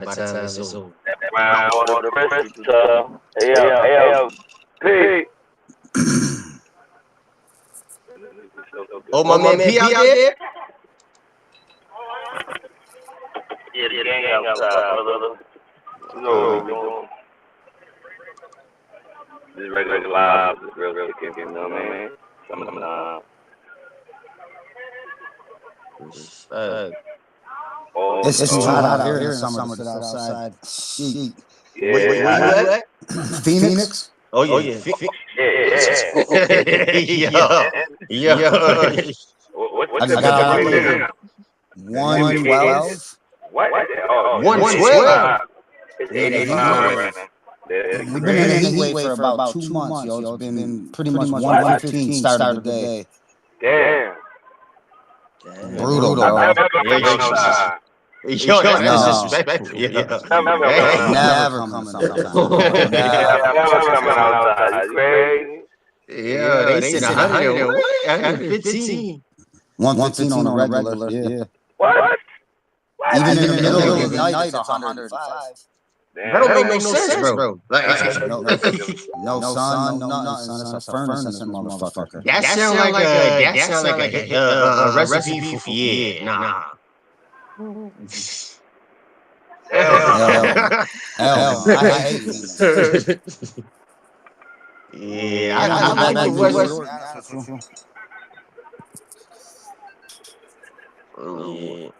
by the time it's over. Round one of the best. Hey, Oh, my man P out there? Yeah, the gang outside, brother. You know what we doing. This regular live, this real kicking, you know what I mean? Sometimes. It's too hot out here in the summer to sit outside. Yeah, where you at? Phoenix? Oh yeah. Yo. What's I got out there? here 112. What? Oh, 112. It's Yeah, the heat 85 wave. right now. We've been in a heat wave for about 2 months, yo. It's been pretty much 115 start of the day. Damn. Brutal, bro. I've never been outside. Yo, that's disrespectful. Never coming outside. Never coming outside. You crazy? Yeah, they said 100 and what? 115. 115 on a regular, yeah. What? Even in the middle of the night, it's 105. That don't make no sense, bro. Like, no sun, no nothing, son. It's a furnace in this motherfucker. that sound like a recipe for nah. Hell, I hate Phoenix. Yeah, I like the West. Yeah.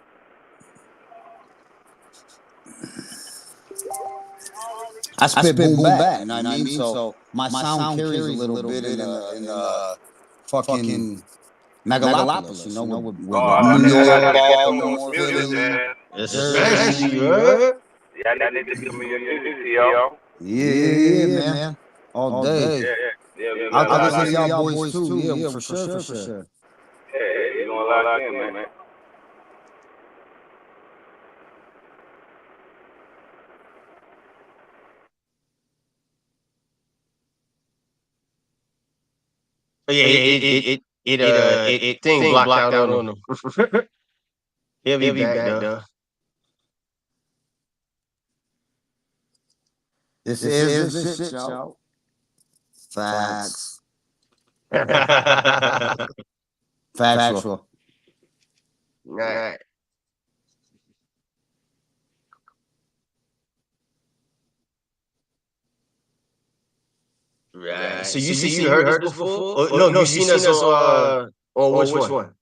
I spit boom back, you know what I mean? So my sound carries a little bit in fucking Megalopolis, you know, with New York, Baltimore, Philly. Especially, Yeah, I need to give me your music, yo. Yeah, man. All day. Yeah. I'll listen to y'all boys too. Yeah, for sure. Yeah, you gonna lock in, man. It thing blocked out on him. He'll be back though. This is the shit, y'all. Facts. Factual. Right. Right. So you heard this before? No, you've seen us on which one?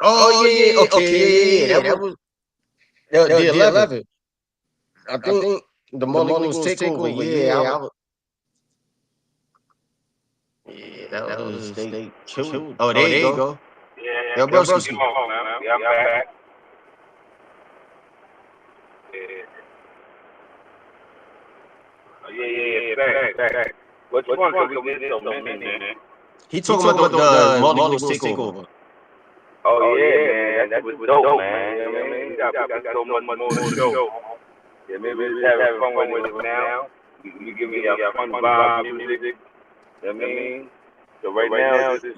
Oh yeah. Okay. That was the 11th. I think the Mulligans takeover. Yeah, that was they killed. Oh, there you go. Yeah, Yo, bro, come on, man. Yeah, I'm back. Yeah. Back. Which one? Because we did so many, man. He talking about the Mulligans takeover. Oh yeah, man. That was dope, man. You know what I mean? We got so much more to show. Yeah, maybe we're having fun with it now. You give me your fun vibe music. You know what I mean? So right now, just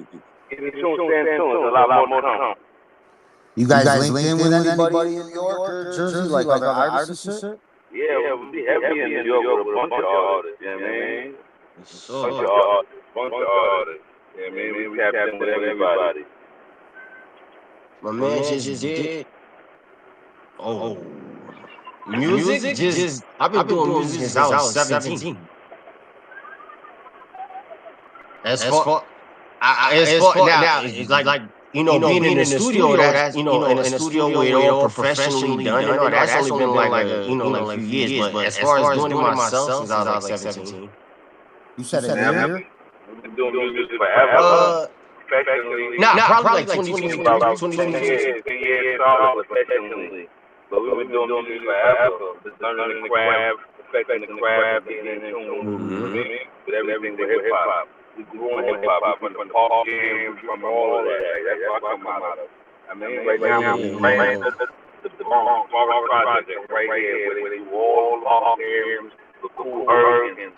give me tuned. A lot more to come. You guys linked in with anybody in New York or Jersey, like other artists and shit? Yeah, we heavy in New York with a bunch of artists. You know what I mean? Bunch of artists. You know what I mean? We tapped in with everybody. My man just did. Oh. Music? Just I've been doing music since I was 17. As far now, it's like being in the studio. That's in a studio where it's all professionally done. That's only been like a few years. But as far as doing it myself, since I was like 17. You said a year? We've been doing music forever. Probably like 2020. years professionally. But we've been doing music forever. Just learning the craft, perfecting the craft, getting in tune with everything with hip hop. We grew in hip hop from the pop games, from all of that. That's what I come out of. I mean, right now, the project right here, where they do all the pop games, the cool hurricanes.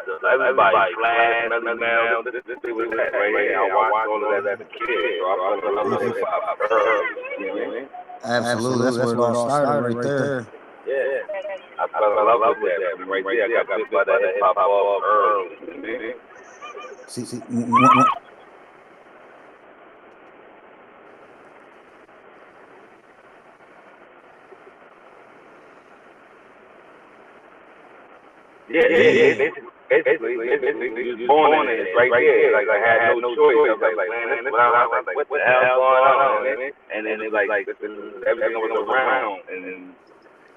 Everybody, Flash, Melly Mel, this was that right here. I watched all of that as a kid, so I fell in love with hip hop early. You know what I mean? Absolutely, that's where it all started right there. Yeah. I fell in love with that. Right there, I got bit by that hip hop bug early. You know what I mean? See, Basically, you was born in it right there. Like I had no choice. I was like, man, what the hell going on? And then it like everything was around, and then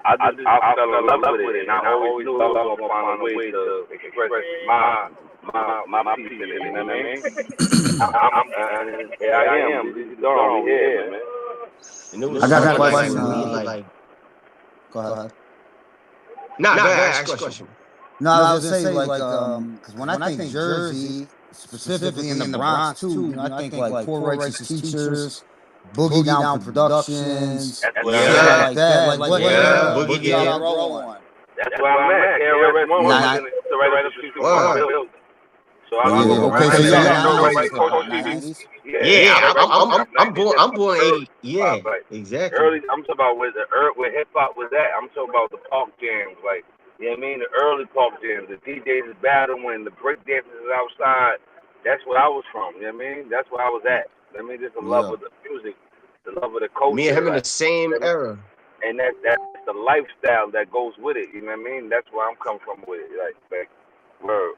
I fell in love with it, and I always knew I was gonna find a way to express my piece in it. You know what I mean? Here I am. This is Darn. Yeah, man. I got a question. Like, go ahead. Nah, go ahead. Ask a question. No, I was gonna say like, because when I think Jersey, specifically in the Bronx too, you know, I think like Poor Righteous Teachers, Boogie Down Productions, shit like that. Like what Boogie Down grow on? That's where I'm at. KRS-One was in the right up the street from my building. So I'm born 80. Yeah, exactly. Early, I'm talking about where hip hop was at. I'm talking about the park jams, like. You know what I mean? The early park jams, the DJs is battling, the break dancers is outside. That's where I was from. You know what I mean? That's where I was at. I mean, just the love of the music, the love of the culture. Me and him in the same era. And that's the lifestyle that goes with it. You know what I mean? That's where I'm coming from with it. Like word.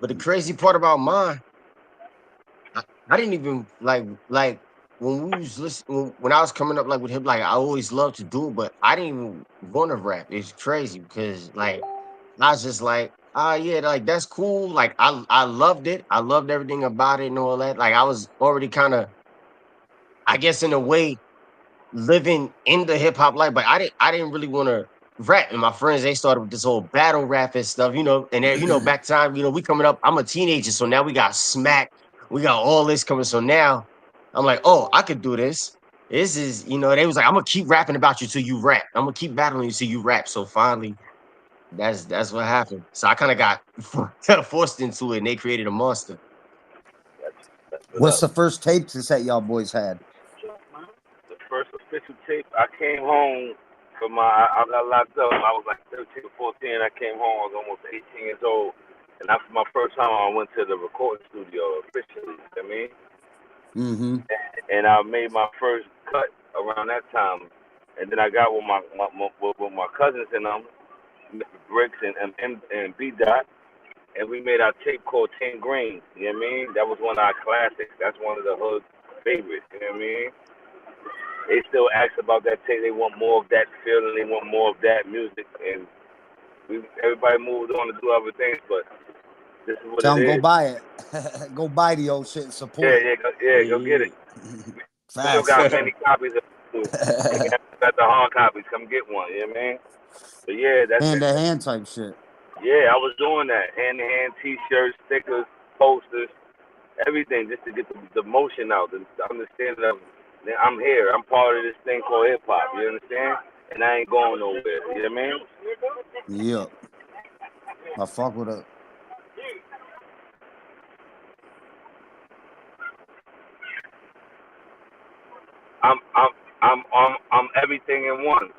But the crazy part about mine, I didn't even like when we was listening, when I was coming up like with him, like I always loved to do it, but I didn't even want to rap. It's crazy because like I was just like, yeah, like that's cool. Like I loved it. I loved everything about it and all that. Like I was already kind of, I guess in a way, living in the hip hop life, but I didn't really want to rap. And my friends, they started with this whole battle rap and stuff, you know. And then, you know, back time, you know, we coming up. I'm a teenager, so now we got Smack, we got all this coming. So now I'm like, oh, I could do this. This is, you know, they was like, I'm gonna keep rapping about you till you rap. I'm gonna keep battling you till you rap. So finally, that's what happened. So I kind of got forced into it, and they created a monster. What's the first tape that y'all boys had? The first official tape, I came home from I got locked up. I was like 13 or 14. I came home. I was almost 18 years old. And after my first time, I went to the recording studio officially. You know what I mean? Mm-hmm. And I made my first cut around that time. And then I got with my cousins and Mr. Bricks and B Dot, and we made our tape called 10 Grains. You know what I mean? That was one of our classics. That's one of the hood favorites. You know what I mean? They still ask about that tape. They want more of that feeling. They want more of that music. And everybody moved on to do other things, but this is what Tell it them is. go buy it. Go buy the old shit and support. Go get it. We still got many copies of it. Got the hard copies. Come get one. You know what I mean? But yeah, that's hand-to-hand type shit. Yeah, I was doing that. Hand-to-hand T-shirts, stickers, posters, everything, just to get the motion out, the understanding of I'm here. I'm part of this thing called hip-hop. You understand? And I ain't going nowhere. You know what I mean? Yeah. I fuck with it. I'm everything in one.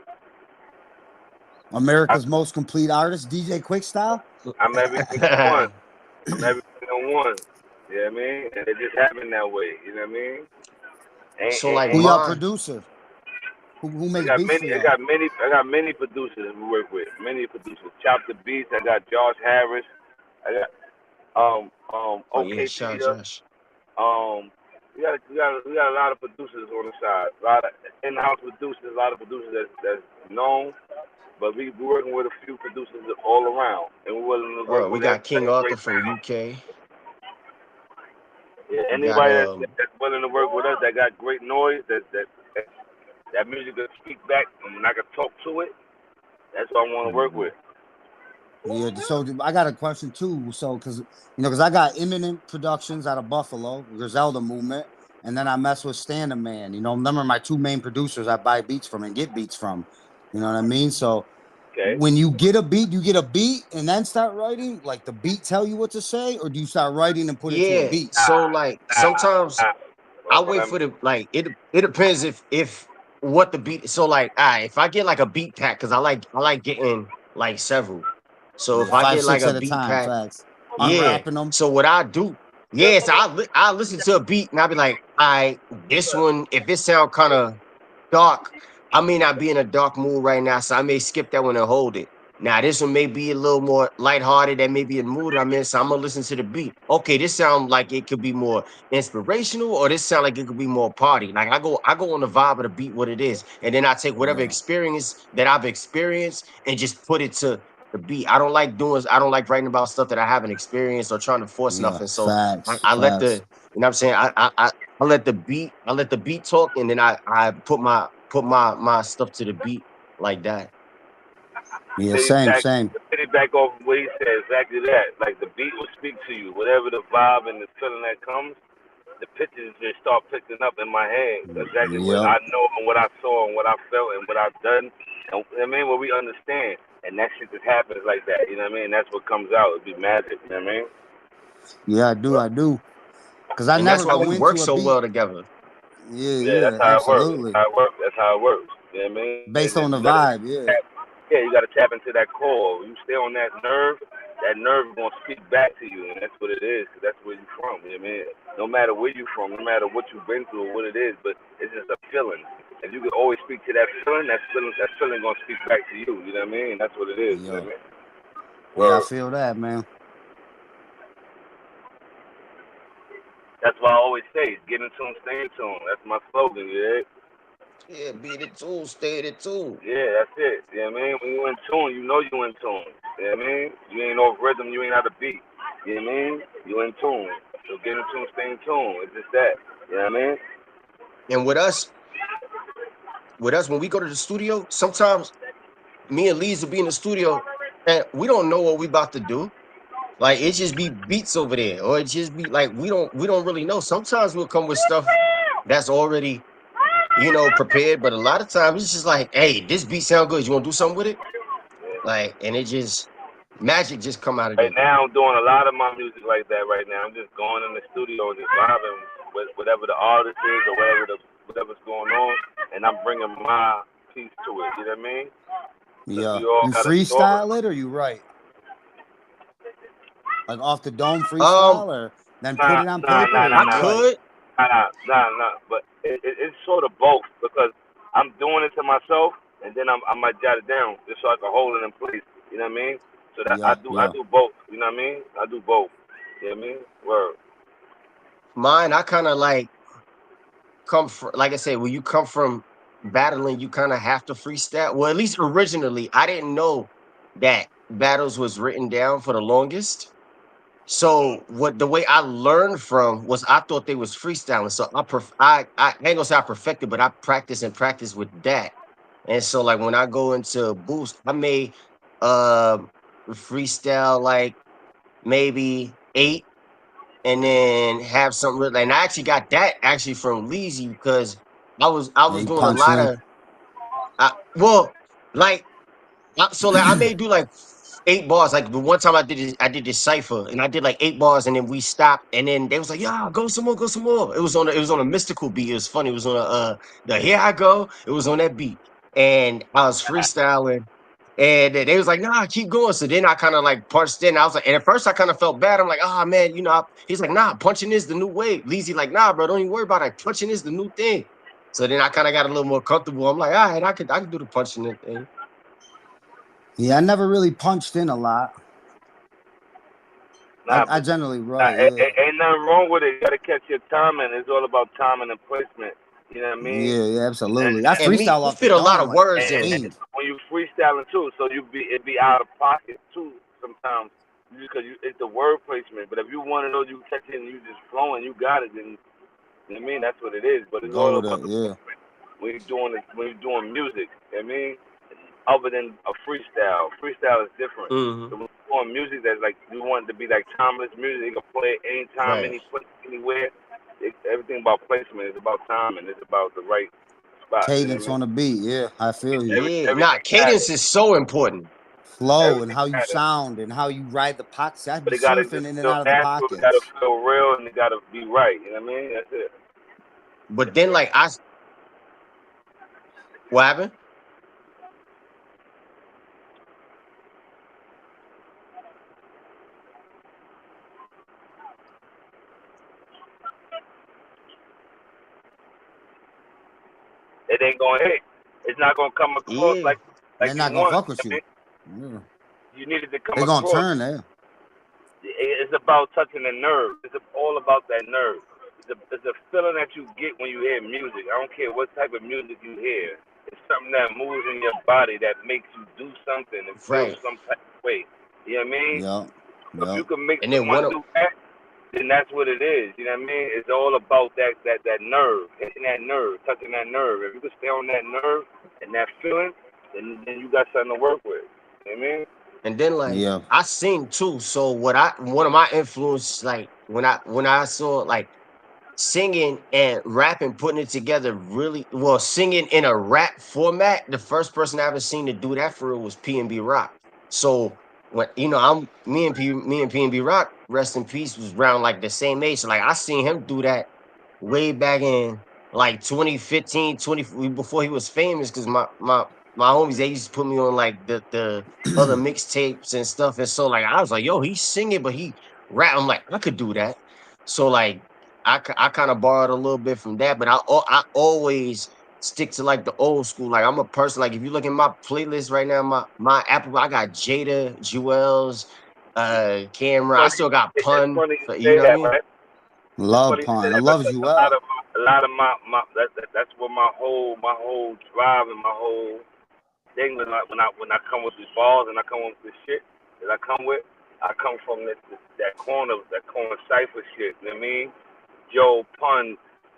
America's most complete artist, DJ Quick Style. I'm everything in one. I'm everything in one. You know what I mean? And it just happened that way. You know what I mean? So like, who y'all producer? Who makes beats? I got many producers we work with. Many producers. Chop the Beats. I got Josh Harris. I got OK Josh. We got a lot of producers on the side. A lot of in-house producers. A lot of producers that's known. But we working with a few producers all around, and we're willing to work. We got King Arthur from UK. Yeah, anybody that's willing to work with us, that got great noise, that music can speak back, and I can talk to it. That's what I want to work with. Yeah, so I got a question too. So, because I got Imminent Productions out of Buffalo, Griselda Movement, and then I mess with Stand the Man. You know, them are my two main producers I buy beats from and get beats from. You know what I mean? So, Okay. When you get a beat, and then start writing. Like the beat tell you what to say, or do you start writing and put it to a Yeah. beat? So like sometimes I Well, what wait I'm for the like it depends if what the beat. So like if I get like a beat pack, because I like getting like several. So if Yeah, I five, get like six a at a beat time. pack, Facts. yeah. Unwrapping them. So what I do, yeah, so I listen to a beat and I be like, this one, if it sound kind of dark, I may not be in a dark mood right now, so I may skip that one and hold it. Now this one may be a little more lighthearted, that may be a mood I'm in, so I'm gonna listen to the beat. Okay, this sound like it could be more inspirational, or this sound like it could be more party. Like I go on the vibe of the beat, what it is, and then I take whatever Yeah. experience that I've experienced and just put it to the beat. I don't like writing about stuff that I haven't experienced or trying to force Yeah. nothing. So Facts. I let the, Facts. you know what I'm saying? I let the beat talk, and then I put my stuff to the beat like that. Yeah. Same. Same. piggyback off what he said, exactly that. Like the beat will speak to you. Whatever the vibe and the feeling that comes, the pictures just start picking up in my head. Exactly what Yep. I know and what I saw and what I felt and what I've done. And I mean, what we understand. And that shit just happens like that. You know what I mean? That's what comes out. It'd be magic. You know what I mean? Yeah, I do. I do. Because I And that's never why go we work into a so beat. well together. Yeah. Yeah, Yeah. that's how it works. Absolutely. That's how it works. You know what I mean? Based on the You gotta vibe. Yeah. yeah, you gotta tap into that core. You stay on that nerve is gonna speak back to you, and that's what it is, 'cause that's where you from. You know what I mean? No matter where you from, no matter what you've been through or what it is, but it's just a feeling. If you can always speak to that feeling, that feeling gonna speak back to you. You know what I mean? That's what it is. You know Yeah. what I mean? Yeah. I Word. feel that, man. That's why I always say, get in tune, stay in tune. That's my slogan. Yeah. Yeah, be the tool, stay the tool. Yeah, that's it. You know what I mean? When you in tune, you know you in tune. You know what I mean? You ain't off rhythm, you ain't out of beat. You know what I mean? You in tune. So get in tune, stay in tune. It's just that. You know what I mean? And with us, when we go to the studio, sometimes me and Lee's will be in the studio and we don't know what we about to do. Like it just be beats over there, or it just be like we don't really know. Sometimes we'll come with stuff that's already, prepared, but a lot of times it's just like, hey, this beat sound good. You want to do something with it? Like, and it just magic just come out of Right it. now, I'm doing a lot of my music like that right now. I'm just going in the studio and just vibing with whatever the artist is or whatever's going on, and I'm bringing my piece to it. You know what I mean? Yeah. We all You got a story. freestyle it or you write? Like off the dome Um, freestyle, or then put Nah, it on nah, paper, nah, or nah, I you nah. write? could. But it's sort of both because I'm doing it to myself, and then I might jot it down just so I can hold it in place. You know what I mean? So that I Yeah. Yeah. do both. You know what I mean? I do both. You know what I mean? Word. Mine, I kind of like come from, like I said, when you come from battling, you kind of have to freestyle. Well, at least originally, I didn't know that battles was written down for the longest. So what the way I learned from was I thought they was freestyling. So I ain't gonna say I perfected, but I practice and practice with that. And so like when I go into boost, I may freestyle like maybe 8 and then have something and I actually got that actually from Leezy because I Yeah. was You doing a punch lot in. of well like so like I may do like 8 bars. Like the one time I did this cipher and I did like 8 bars and then we stopped and then they was like, yeah, go some more, go some more. It was on a mystical beat. It was funny. It was on a the Here I Go. It was on that beat. And I was freestyling. And they was like, nah, keep going. So then I kind of like punched in. I was like, and at first I kind of felt bad. I'm like, oh man, he's like, nah, punching is the new way. Leezy like, nah, bro, don't even worry about it. Punching is the new thing. So then I kind of got a little more comfortable. I'm like, all right, I could do the punching in thing. Yeah. I never really punched in a lot. Nah, I but generally nah, write. Yeah. ain't nothing wrong with it. You gotta catch your timing. It's all about timing and placement. You know what I mean? Yeah. Yeah. And Absolutely. I And me, freestyle I off the fit a lot dome of like words a in. and fiend. when you freestyling too, so it be out of pocket too sometimes because it's the word placement. But if you want to know you catch it and you just flowing, you got it. Then you know what I mean that's what it is. But it's Go all with about it. the Yeah. when you're doing music. You know what I mean, other than a freestyle, freestyle is different. Hmm. So when you're doing music that's like you want it to be like timeless music, you can play it anytime, Right. any place, anywhere. Everything about placement is about timing. It's about the right spot. Cadence on the beat, yeah, I feel you. Yeah, nah, cadence is so important. Flow and how you sound and how you ride the pockets. I'd But be it gotta surfing just in and feel out of the natural. It gotta pockets. feel real, and it gotta be right. You know what I mean? That's it. But then, like, what happened? It ain't gonna hit. It's not gonna come across Yeah. like They're you not gonna want. fuck with you. Yeah. You needed to come They're gonna across. turn there. It's about touching the nerve. It's all about that nerve. It's a feeling that you get when you hear music. I don't care what type of music you hear. It's something that moves in your body that makes you do something and feel Right. some type of way. You know what I mean? Yeah. If you can make And then someone do that, then that's what it is. You know what I mean? It's all about that nerve, hitting that nerve, touching that nerve. If you can stay on that nerve and that feeling, then you got something to work with. You know what I mean? And then like Yeah. I sing too. So one of my influence, like when I saw like singing and rapping, putting it together really well, singing in a rap format, the first person I ever seen to do that for real was P&B Rock. So when me and P&B Rock, rest in peace, was around like the same age. So like I seen him do that way back in like 2015, before he was famous, because my homies, they used to put me on like the other mixtapes and stuff. And so like I was like, yo, he's singing, but he rap. I'm like, I could do that. So like I kind of borrowed a little bit from that, but I always stick to like the old school. Like I'm a person, like if you look at my playlist right now, my Apple, I got Jada, Jewels, Camera. I still got It's Pun. funny you You say know what I that, mean? right? It's Love funny you say Pun. I that love because you a lot well. of my that's what my whole drive and my whole thing when I come with these balls and I come with this shit that I come with, I come from that corner cipher shit. You know what I mean? Joe Pun,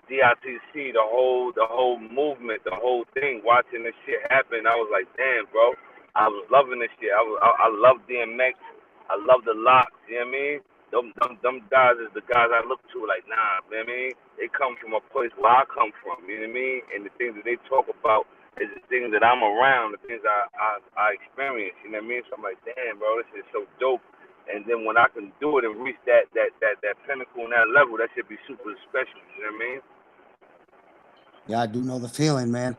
DITC, the whole movement, the whole thing. Watching this shit happen, I was like, damn, bro. I was loving this shit. I love DMX. I love the locks. You know what I mean? Them guys is the guys I look to. Like, nah, you know what I mean? They come from a place where I come from. You know what I mean? And the things that they talk about is the things that I'm around, the things I experience. You know what I mean? So I'm like, damn, bro, this is so dope. And then when I can do it and reach that pinnacle and that level, that should be super special. You know what I mean? Yeah, I do know the feeling, man.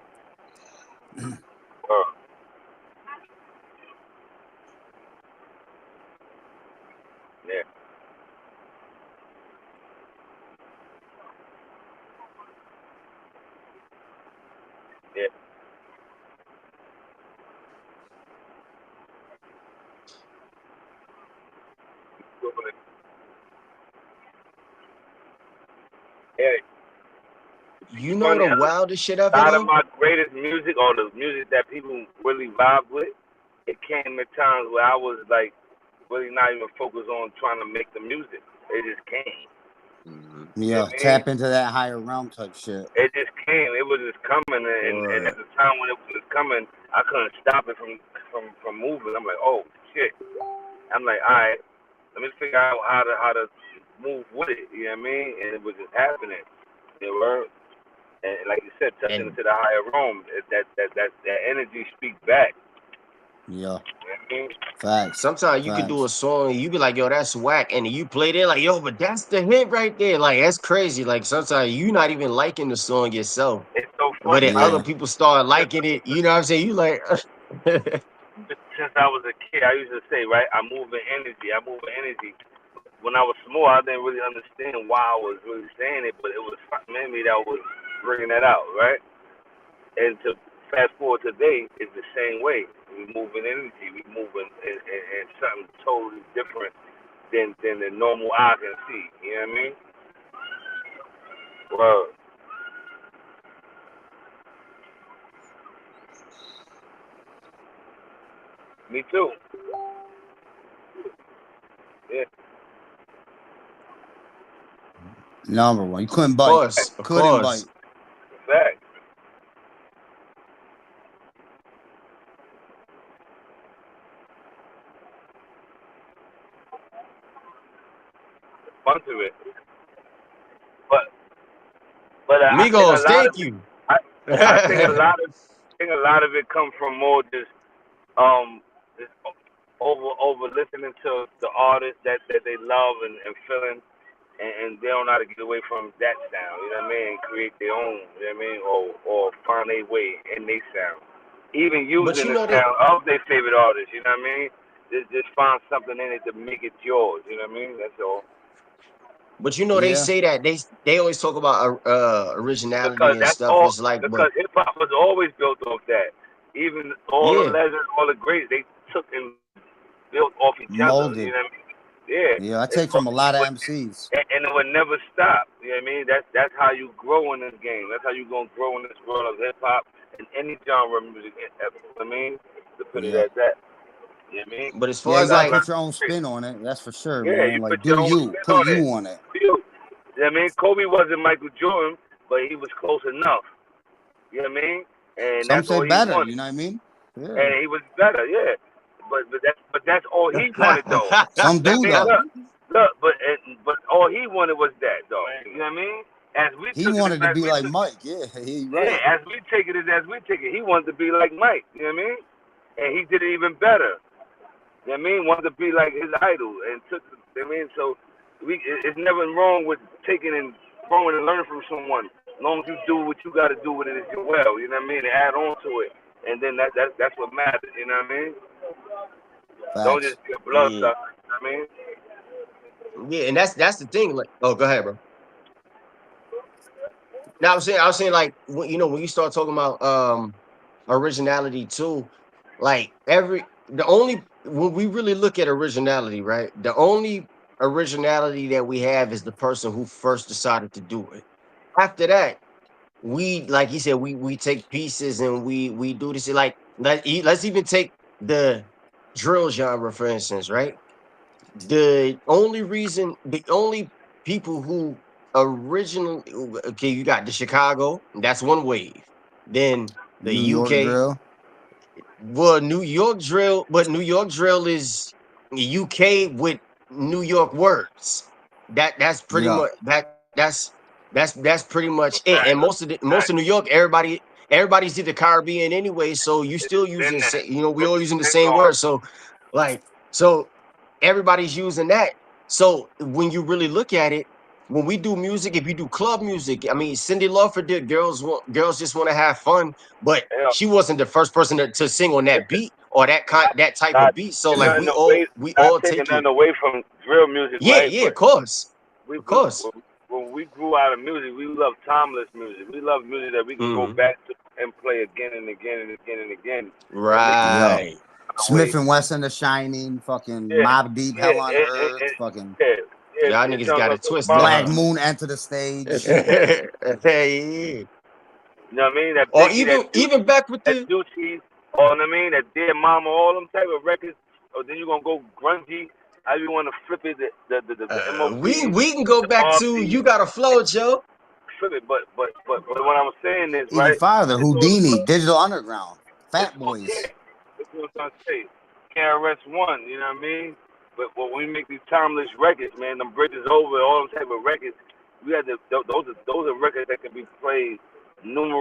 Yeah. Yeah. Yeah. You know Funny, the wildest shit a ever lot of though? my greatest music or the music that people really vibe with, it came at times where I was like really not even focused on trying to make the music. It just came. Mhm. You know Yeah, what I mean? tap into that higher realm type shit. It just came. It was just coming, and at the time when it was coming, I couldn't stop it from moving. I'm like, oh shit. I'm like, all right, let me figure out how to move with it. You know what I mean? And it was just happening. You know, and like you said, touching And into the higher realm, that energy speaks back. Yeah. You know what I mean? Facts. sometimes you could do a song and you be like, yo, that's whack. And you played it like, yo, but that's the hit right there. Like, that's crazy. Like, sometimes you not even liking the song yourself. It's so But funny, then right? other people start liking it. You know what I'm saying? You like, Since I was a kid, I used to say, right, I move in energy. I move in energy. When I was small, I didn't really understand why I was really saying it, but it was memory that was bringing that out, right? And to fast forward today, it's the same way. We move in energy. We move in something totally different than the normal eye can see. You know what I mean? Well, me too. Yeah. Number one. You couldn't bite. of Couldn't course. bite. Fact. Bunch of it. But I think a Migos, lot of thank you. I think a lot of it comes from more just over listening to the artists that they love and feeling, and they don't know how to get away from that sound. You know what I mean? And create their own. You know what I mean? Or find their way in their sound. Even But using you the know they sound of their favorite artist. You know what I mean? Just find something in it to make it yours. You know what I mean? That's all. but you know they Yeah. say that they always talk about originality Because and that's stuff. all. It's like, but Because hip hop was always built off that. Even all the yeah, legends, all the greats, they took and built off each other. You Molded. know what I mean? Yeah. Yeah, I take from a lot of MCs. And it would never stop. You know what I mean? That's how you grow in this game. That's how you gonna grow in this world of hip hop and any genre of music ever. You know what I mean? To put it Yeah. at that. You know what I mean? but as Yeah, far you as gotta like, put your own spin on it. That's for sure, Yeah, man. you put Like, your do own you. spin Put on you it. on it. You know what I mean? Kobe wasn't Michael Jordan, but he was close enough. You know what I mean? And Some that's say all he better, wanted. you know what I mean? Yeah. And he was better, yeah. But that's all he wanted though. Some You know do what I mean? though. Look, but all he wanted was that though. You know what I mean? As we He took it, wanted to as be we like took Mike. Yeah, he yeah, right. as we take it, as we take it. He wanted to be like Mike. You know what I mean? And he did it even better. You know what I mean? Wanted to be like his idol and took. You know what I mean? So it's never wrong with taking and growing and learning from someone. As long as you do what you got to do with it as well. You know what I mean? And add on to it, and then that's what matters. You know what I mean? Don't Facts. just be a blood yeah, sucker. You know what I mean? yeah, and that's the thing. Like, oh, go ahead, bro. Now I was saying like when you start talking about originality too, like the only when we really look at originality, right? The only originality that we have is the person who first decided to do it. After that, we like he said, we take pieces and we do this like let's even take the drill genre for instance, right? The only people who originally okay, you got the Chicago, that's one wave. Then the New York UK, drill. well, New York drill, but New York drill is UK with New York words. That's pretty Yeah. much that's pretty much it. And Right. most of New York, everybody's either Caribbean anyway, so you still Then using that. we all using the Then same on. word. So like so everybody's using that. So when you really look at it, when we do music, if you do club music, I mean, Cindy Lauper did girls just want to have fun, but Hell, she wasn't the first person to sing on that beat or that type of not beat. So taking like nothing away, we not all taking take it. nothing away from drill music, Yeah, right? yeah, But of course, we, of we course. when we grew out of music, we love timeless music. We love music that we can go Hmm. back to and play again and again and again and again and make Yeah. Right. Smith way. and Wesson, The Shining, fucking Yeah, Mobb Deep, yeah, Hell on Earth, fucking yeah, yeah. Y'all In niggas terms got of it twisted, Black huh? Moon Enter the Stage. Hey, you know what I mean? That or Biggie, even back with that the Juicy, or you know what I mean? That Dear Mama, all them type of records. Or then you gonna go grungy. How you wanna flip it? The MOP, we can go the back Mob to Deep, you got to flow, Joe. flip it. But what I'm saying is Even right. farther, It's all Houdini, Digital Underground, it's Fat all Boys. yeah. That's what I'm trying to say. KRS-One, you know what I mean? But when we make these timeless records, man, them bridges over, all them type of records, we had to, those are records that can be played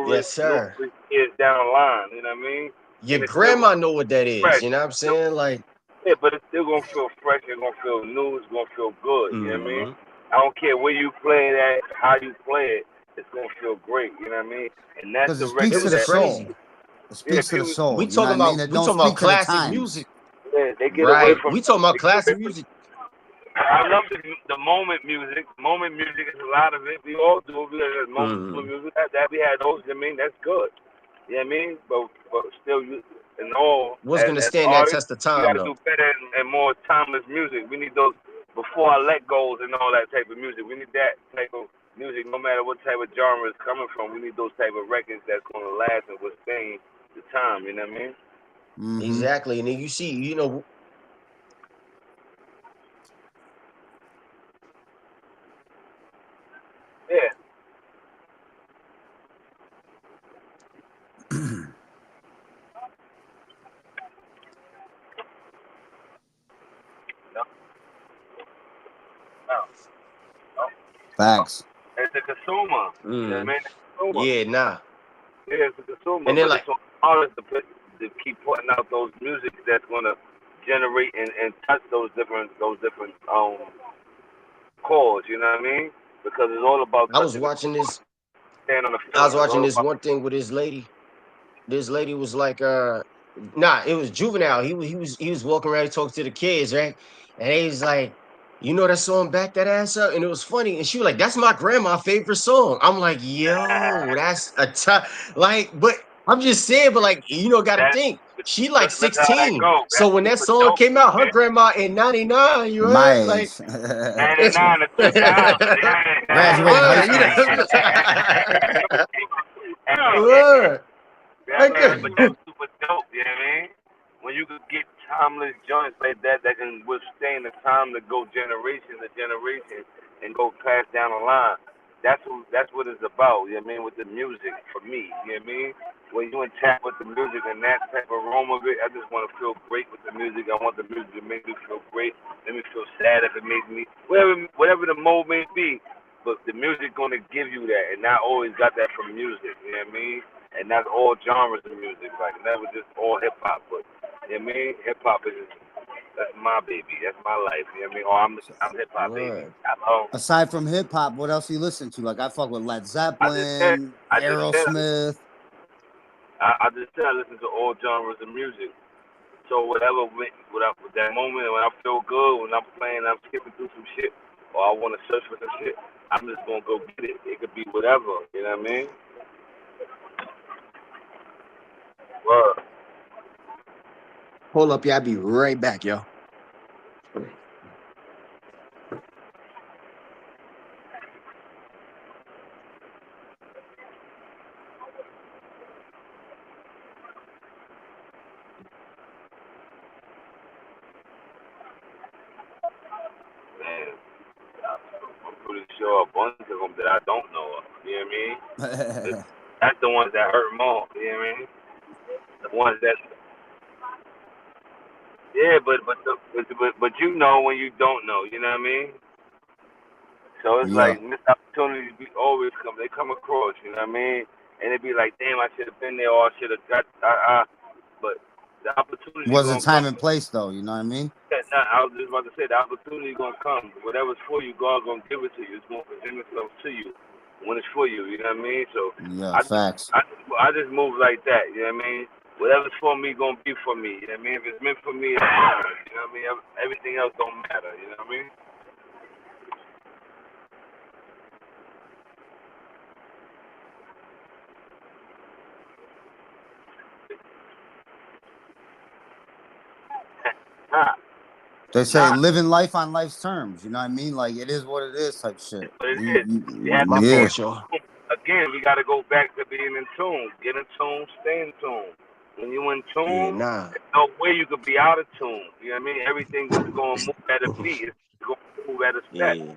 Yes, sir. numerous years down the line. You know what I mean? Your And it's still grandma know what that is. fresh. You know what I'm saying? Like, Yeah, but it's still gonna feel fresh. It's gonna feel new. It's gonna feel good. You know what I mean? mhm. I don't care where you play it at, how you play it. It's gonna feel great. You know what I mean? And that's Because the it speaks It to record was the that crazy. soul. It yeah, speaks to the people soul. You know what I mean? It We don't talking about speak to the classic times. music, yeah, they get away right? from. We talking about They get away classic from music, I love the moment music. Moment music is a lot of it. We all do. We have moment mhm. music. That we had those. I mean, that's good. You know what I mean? But still, you and all What's gonna as stand that artists, test of we time got to though? do better and more timeless music. We need those before I let goes and all that type of music. We need that type of music, no matter what type of genre it's coming from. We need those type of records that's gonna last and withstand the time. You know what I mean? Mm-hmm. Exactly. And then you see, Yeah. No. No. No. Facts. As a consumer, you know what I mm, mean? The consumer. yeah, nah. Yeah, it's a consumer, And then but like it's on artists to keep putting out those music that's gonna generate and touch those different chords. You know what I mean? Because it's all about I was touching the watching this, stand on the I was feeling. It's watching all this about one thing with this lady. This lady was like, nah, it was Juvenile. He was walking around talking to the kids, right? And he was like, you know that song Back That Ass Up? And it was funny. And she was like, that's my grandma's favorite song. I'm like, yo, that's a tough, like, but I'm just saying, but like, gotta that. think. She like That's how that 16. go. So That's when that super song dope, came out, her man. grandma in 99, you My heard? Like, age. 99 to 2000. Yeah. Graduated high word, you school. know. Hell yeah. Word. Yeah, man, but Okay. that's super dope, you know what I mean? When you could get timeless joints like that can withstand the time to go generation to generation and go pass down the line. That's what it's about, you know what I mean, with the music for me, you know what I mean? When you tap with the music and that type of aroma of it, I just want to feel great with the music. I want the music to make me feel great, make me feel sad if it makes me whatever the mode may be. But the music gonna give you that, and I always got that from music, you know what I mean? And that's all genres of music, like never just all hip hop, but you know what I mean? Hip hop is that's my baby, that's my life, you know what I mean? Oh, I'm hip hop baby. Word. Aside from hip hop, what else you listen to? Like I fuck with Led Zeppelin, I just said Aerosmith. I just said I listen to all genres of music. So whatever with that moment when I feel good, when I'm playing, I'm skipping through some shit, or I want to search for some shit, I'm just gonna go get it. It could be whatever, you know what I mean? Word. Hold up, yeah, I'll be right back, yo. Man, I'm pretty sure a bunch of them that I don't know of. You know what I mean? That's the ones that hurt more. You know what I mean? The ones that, yeah, but you know when you don't know. You know what I mean? So it's Yeah. like missed opportunities always come. They come across. You know what I mean? And it be like, damn, I should have been there, or I should have got. But the opportunity Wasn't gonna time come. and place though, you know what I mean? I was just about to say the opportunity gonna come. Whatever's for you, God gonna give it to you. It's gonna present itself to you when it's for you. You know what I mean? So Yeah, I facts. I just move like that. You know what I mean? Whatever's for me gonna be for me. You know what I mean? If it's meant for me, it's mine. You know what I mean? Everything else don't matter. You know what I mean? Nah, They say nah. living life on life's terms, you know what I mean? Like it is what it is type shit. But it is. You have My to Yeah. fault, y'all. again. We got to go back to being in tune. Get in tune. Stay in tune. When you in Yeah, tune, nah. there's no way you could be out of tune. You know what I mean? Everything is going to move at a beat. It's going to move at a step. Yeah.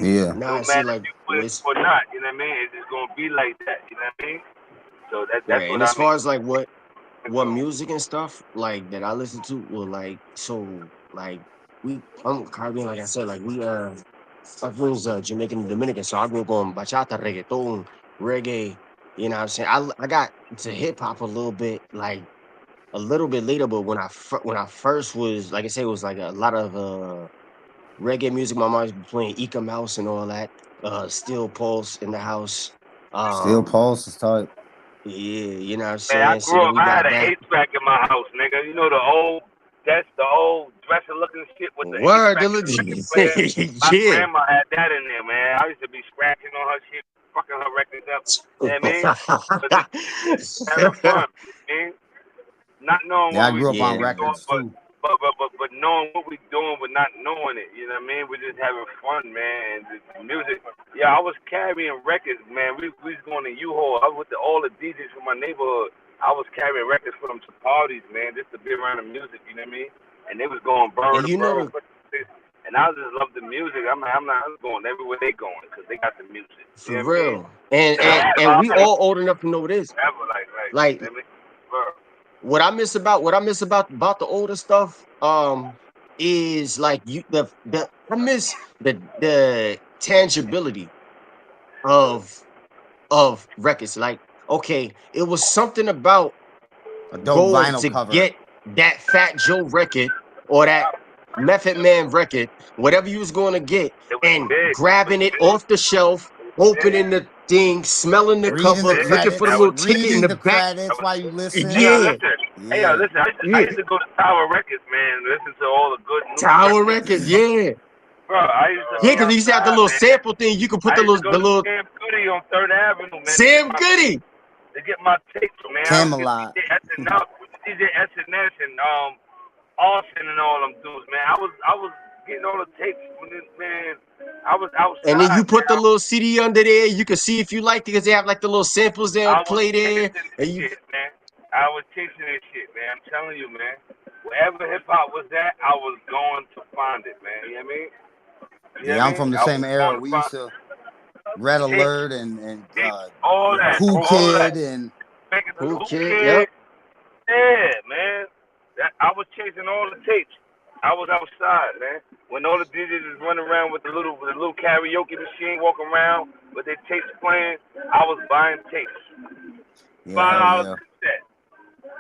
Yeah. No Nah, see, matter if like, you with it it's or not. You know what I mean? It's just going to be like that. You know what I mean? So that's right. what And I as mean. far as like what music and stuff like that I listen to, well, like, so like I'm Caribbean, like I said, like my friends Jamaican and Dominican, so I grew up on bachata, reggaeton, reggae. You know what I'm saying? I got to hip hop a little bit later, but when I first was, like I say, it was like a lot of reggae music. My mom was playing Eka Mouse and all that. Steel Pulse in the house. Steel Um, pulse is tight. yeah, you know what I'm Man, I saying? So grew then up, we I had got an that. HVAC in my house, nigga. You know that's the old dresser looking shit with the Word, HVAC the and the record legit. player. My Yeah. grandma had that in there, man. I used to be scratching on her shit, fucking her records up. You know what I mean? But just having fun, you know what I mean? Not knowing Yeah, I what we grew up on Yeah. doing, records too. but knowing what we doing, but not knowing it. You know what I mean? We're just having fun, man. And the music. Yeah, I was carrying records, man. We was going to U-Haul. I was with all the DJs from my neighborhood. I was carrying records for them to parties, man, just to be around the music. You know what I mean? And they was going And burn to you know burn. the And I just love the music. I'm going everywhere they going because they got the music. for You know what I mean? real. And we all old enough to know this. Ever Like I mean, bro. what I miss about the older stuff is like I miss the tangibility of records. Like okay, it was something about A dope going vinyl to cover. get that Fat Joe record or that Method Man record, whatever you was going to get, and grabbing it off the shelf, opening the thing, smelling the Reading cover, the looking for the credits. little ticket in Reading the the back. credits while you listen. Hey, yo, Yeah, listen. Hey, yo, Yeah. listen. I yeah. used to go to Tower Records, man. Listen to all the good new Tower records. records, yeah. Bro, I used to Yeah, be because they used to have the outside, little man. sample thing. You could put I used to go the to little Sam Goody on 3rd Avenue, man, Sam Goody. to get my tapes, man. Camelot. I was DJ SNS and Austin and all them dudes, man. I was getting all the tapes when this man. I was outside, And then you put the man. little CD under there. You can see if you like it because they have like the little samples they'll I was play there. chasing And this you, shit, man. I was chasing this shit, man. I'm telling you, man. Wherever hip hop was at, I was going to find it, man. You know what I mean? Yeah, I'm from the same era. We used to Red tapes, Alert and all that, Cool all Kid that. and Cool Kid, yep. Yeah, man. I was chasing all the tapes. I was outside, man. When all the DJs was running around with the little karaoke machine, walking around with their tapes playing, I was buying tapes. yeah, $5 yeah. cassette.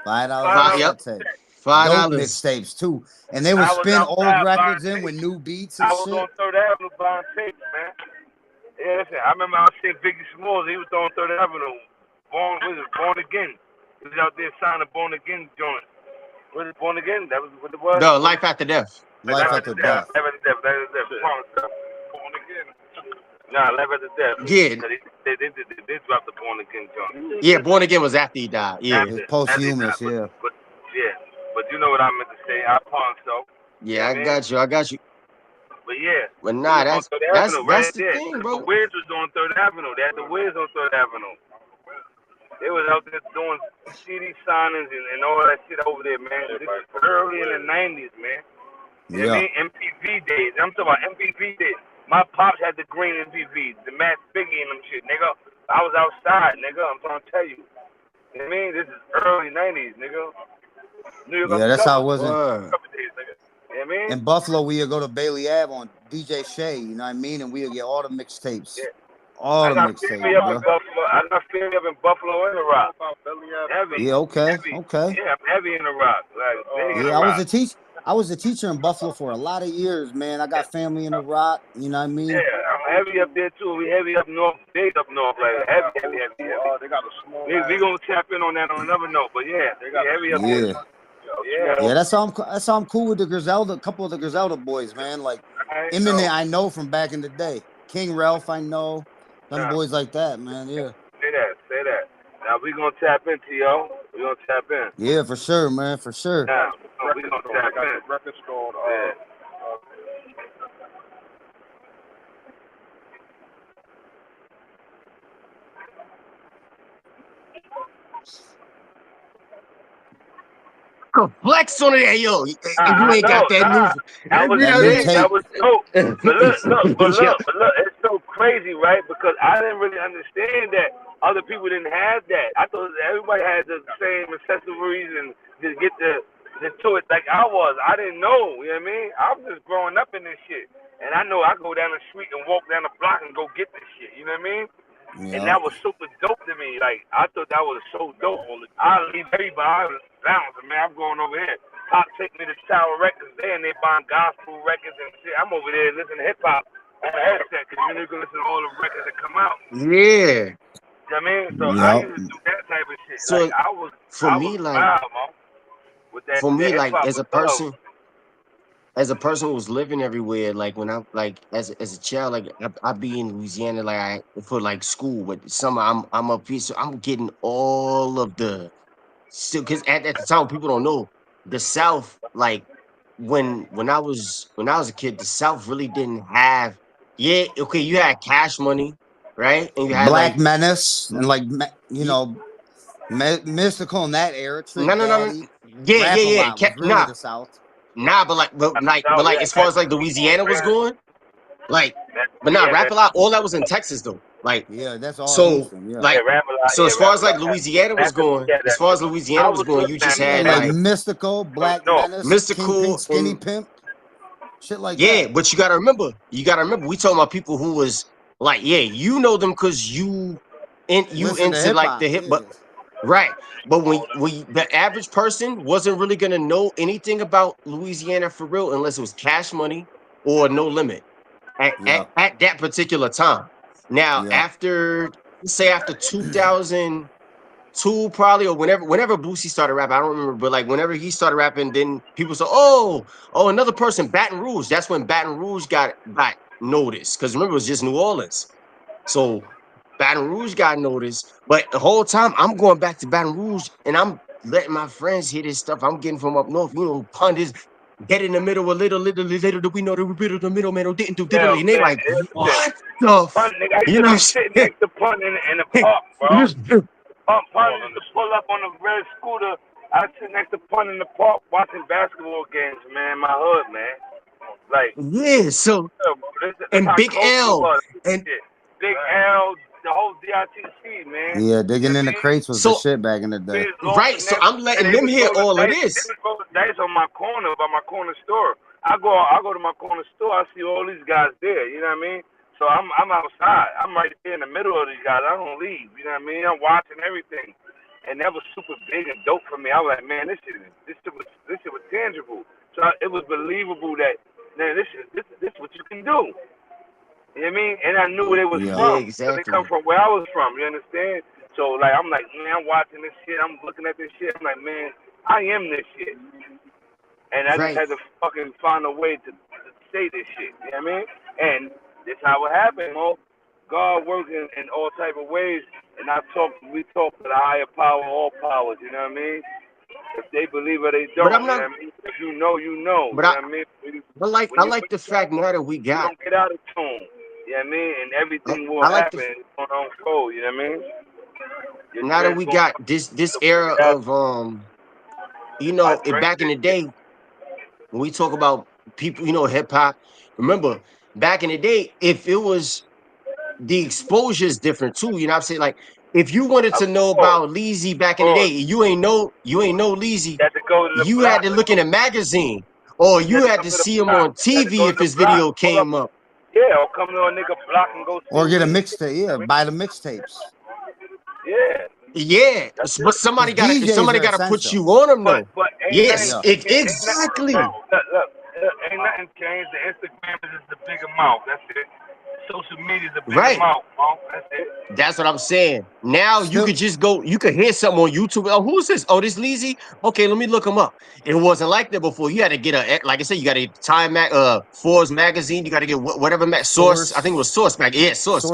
$5 Yep. cassette tape. $5. Dope mixtapes too. And they would I was spin old outside records buying in with tapes. new beats and I was shit. on 3rd Avenue buying tapes, man. Yeah, listen, I remember I was seeing Biggie Smalls. He was on 3rd Avenue. Born Again. He was out there signing Born Again joint. Was it Born Again? That was what it was? No, Life After Death. Life After Death. Life After Death. Born Again. Nah, Life After Death. Yeah. They dropped the Born Again joint. Yeah, Born Again was after he died. Yeah. It was posthumous, yeah. But you know what I meant to say. I pawned so. Yeah, I got you. But yeah. But nah, that's right the thing, bro. The Wiz was on 3rd Avenue. They had the Wiz on 3rd Avenue. They was out there doing CD signings and all that shit over there, man. This was early in the 90s, man. You know what I mean? MPV days. I'm talking about MPV days. My pops had the green MPV, the Matt Biggie and them shit, nigga. I was outside, nigga. I'm trying to tell you. You know what I mean? This is early 90s, nigga. New York, yeah, that's how it was. Days, nigga. You know what I mean? In Buffalo, we would go to Bailey Ave on DJ Shay, you know what I mean? And we would get all the mixtapes. Yeah. All the mixtapes, bro. I got family up in Buffalo and the Rock. Heavy. Yeah, okay. Heavy. Okay. Yeah, I'm heavy in the Rock. Yeah, I was a teacher in Buffalo for a lot of years, man. I got family in the Rock, you know what I mean? Yeah, I'm heavy up there too. We heavy up north, big up north, like heavy. They got a small. We gonna tap in on that on another note, but yeah, they got heavy up there. Yeah, that's how I'm cool with the Griselda, a couple of the Griselda boys, man. Like Eminem, I know from back in the day. King Ralph, I know. Them boys like that, man. Yeah. Say that. Now we gonna tap into y'all. We gonna tap in. Yeah, for sure, man. For sure. Now we gonna tap in. Record store. Flex on it, hey, yo. You ain't got that new. That was dope. But look, it's so crazy, right? Because I didn't really understand that other people didn't have that. I thought everybody had the same accessories and just get to it like I was. I didn't know, you know what I mean? I was just growing up in this shit. And I know I go down the street and walk down the block and go get this shit, you know what I mean? Yeah. And that was super dope to me. Like, I thought that was so dope. I leave everybody, I was bouncing, man. I'm going over here. Pop take me to Tower Records there, and they buying gospel records and shit. I'm over there listening to hip-hop on the headset, because you can listen to all the records that come out. Yeah. You know what I mean? So I used to do that type of shit. So like, I was wild, man, with that, for me, like, as a person, love. as a person who was living everywhere, like when I like as a child, like I be in Louisiana, like for like school, but summer I'm up here, so I'm getting all of the still because at the time people don't know the South, like when I was a kid, the South really didn't have you had Cash Money, right? And you had Black like Menace and like Mystical in that era. no. Yeah. Really the South. Nah, but as far as like Louisiana was going, like, but nah, Rap a Lot, all that was in Texas though. Like, yeah, that's all. So, Houston, yeah. like, so as far as like Louisiana was going, you just had like Mystical, Black Menace, Mystical, Skinny Pimp, shit like that. Yeah, but you gotta remember, we talking about people who was like, you know them because you you into like the hip, but right. But when the average person wasn't really gonna know anything about Louisiana for real unless it was Cash Money or No Limit at that particular time. Now, after say after 2002, probably, or whenever Boosie started rapping, I don't remember, but like whenever he started rapping, then people said, "Oh, another person, Baton Rouge." That's when Baton Rouge got noticed because remember it was just New Orleans. So Baton Rouge got noticed, but the whole time I'm going back to Baton Rouge and I'm letting my friends hear this stuff I'm getting from up north. Pundits get in the middle a little, do we know the bit of the middle man who didn't do diddly, and they like, what the Pun, nigga, I used to be sitting next to Pun in the park, bro. Pun used to pull up on a red scooter. I sit next to Pun in the park watching basketball games, man. My hood, man. Like, yeah, so and Big L and Big L, the whole DITC, man. Yeah, digging in the crates was the shit back in the day. Right, so I'm letting them hear all of this. They would roll the dice on my corner, by my corner store. I go to my corner store. I see all these guys there. You know what I mean? So I'm outside. I'm right there in the middle of these guys. I don't leave. You know what I mean? I'm watching everything, and that was super big and dope for me. I was like, man, this shit was tangible. So it was believable that, man, this is what you can do. You know what I mean? And I knew where they was from. Exactly. They come from where I was from. You understand? So like I'm like, man, I'm watching this shit. I'm looking at this shit. I'm like, man, I am this shit. And I just had to fucking find a way to say this shit. You know what I mean? And that's how it happened, Mo. God works in all type of ways. And we talk to the higher power, all powers. You know what I mean? If they believe it, they don't. You know what I mean? If you know, you know. But you know what I mean? I like the fact now that we got. Don't get out of tune. You know what I mean? And everything will happen. It's going to unfold. You know what I mean? Now that we got this era of back in the day, when we talk about people, hip hop. Remember, back in the day, if it was the exposure is different too. You know what I'm saying? Like, if you wanted to know about Leezy back in the day, you ain't know Leezy, you had to look in a magazine, or you had to see him on TV if his video came up. Yeah, or come to a nigga block and go. Or get a mixtape. Yeah, buy the mixtapes. Yeah. Yeah, but somebody got to put you on them though. But yes, exactly. Look, ain't nothing changed. The Instagram is just the bigger mouth. That's it. Social media is the bigger mouth. That's it. That's what I'm saying. Now you could just go. You could hear something on YouTube. Oh, who's this? Oh, this Leezy. Okay, let me look him up. It wasn't like that before. You had to get like I said, you got to get Time Forbes magazine. You got to get whatever Source. I think it was Source magazine. Yeah, Source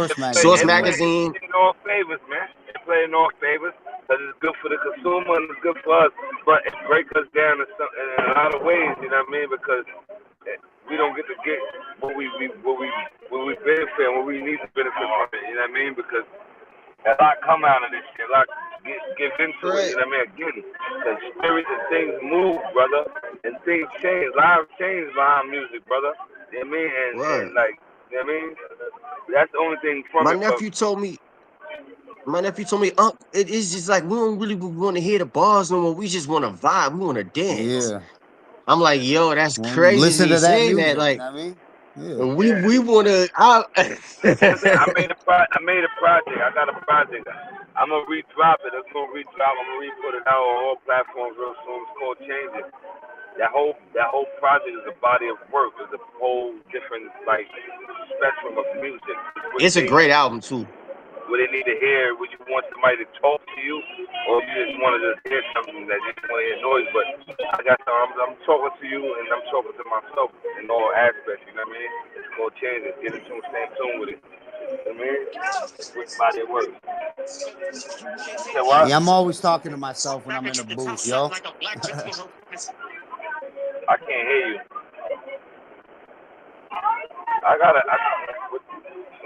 magazine. In all favors, man. Play in all favors because it's good for the consumer and it's good for us, but it breaks us down in a lot of ways. You know what I mean? Because we don't get to get what we benefit and what we need to benefit from it. You know what I mean? Because a lot come out of this shit. A lot get into it. You know what I mean? Again, because spirits and things move, brother, and things change. Lives change behind music, brother. You know what I mean? And like, you know what I mean? That's the only thing from My nephew told me, it is just like we don't really want to hear the bars no more. We just want to vibe. We want to dance. Yeah. I'm like, yo, that's crazy. Listen to that music. That, like, you know what I mean? Yeah. We want to. I made a project. I got a project. I'm gonna re-drop it. It's gonna re-drop. I'm gonna re-put it out on all platforms real soon. It's called Change It. That whole project is a body of work. It's a whole different spectrum of music. It's a great album too. What they need to hear, would you want somebody to talk to you, or you just want to just hear something that you just want to hear noise? But I'm talking to you, and I'm talking to myself in all aspects. You know what I mean? It's called Change It. Get in tune, stay in tune with it. You know what I mean? With body of work. Yeah, I'm always talking to myself when I'm in the booth, yo. I can't hear you.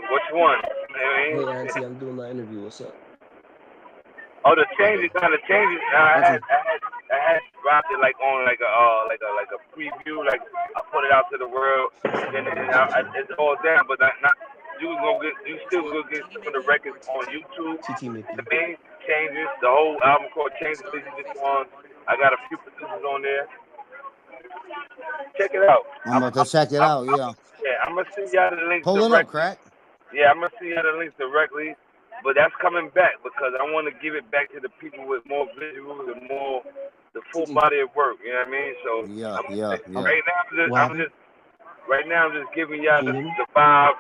Which one? Hey, Auntie, I'm doing my interview. What's up? Oh, the changes. I had dropped it on a preview. Like I put it out to the world, and it's all down. But not you still gonna get some of the records on YouTube. The main changes, the whole album called Changes. I got a few producers on there. Check it out. I'm about to check it out. Yeah. Yeah, I'm gonna send y'all the links. Pull it up, crack. Yeah, I'm gonna send you the links directly. but that's coming back because I want to give it back to the people with more visuals and more the full body of work. You know what I mean? So right now I'm just giving y'all the vibe.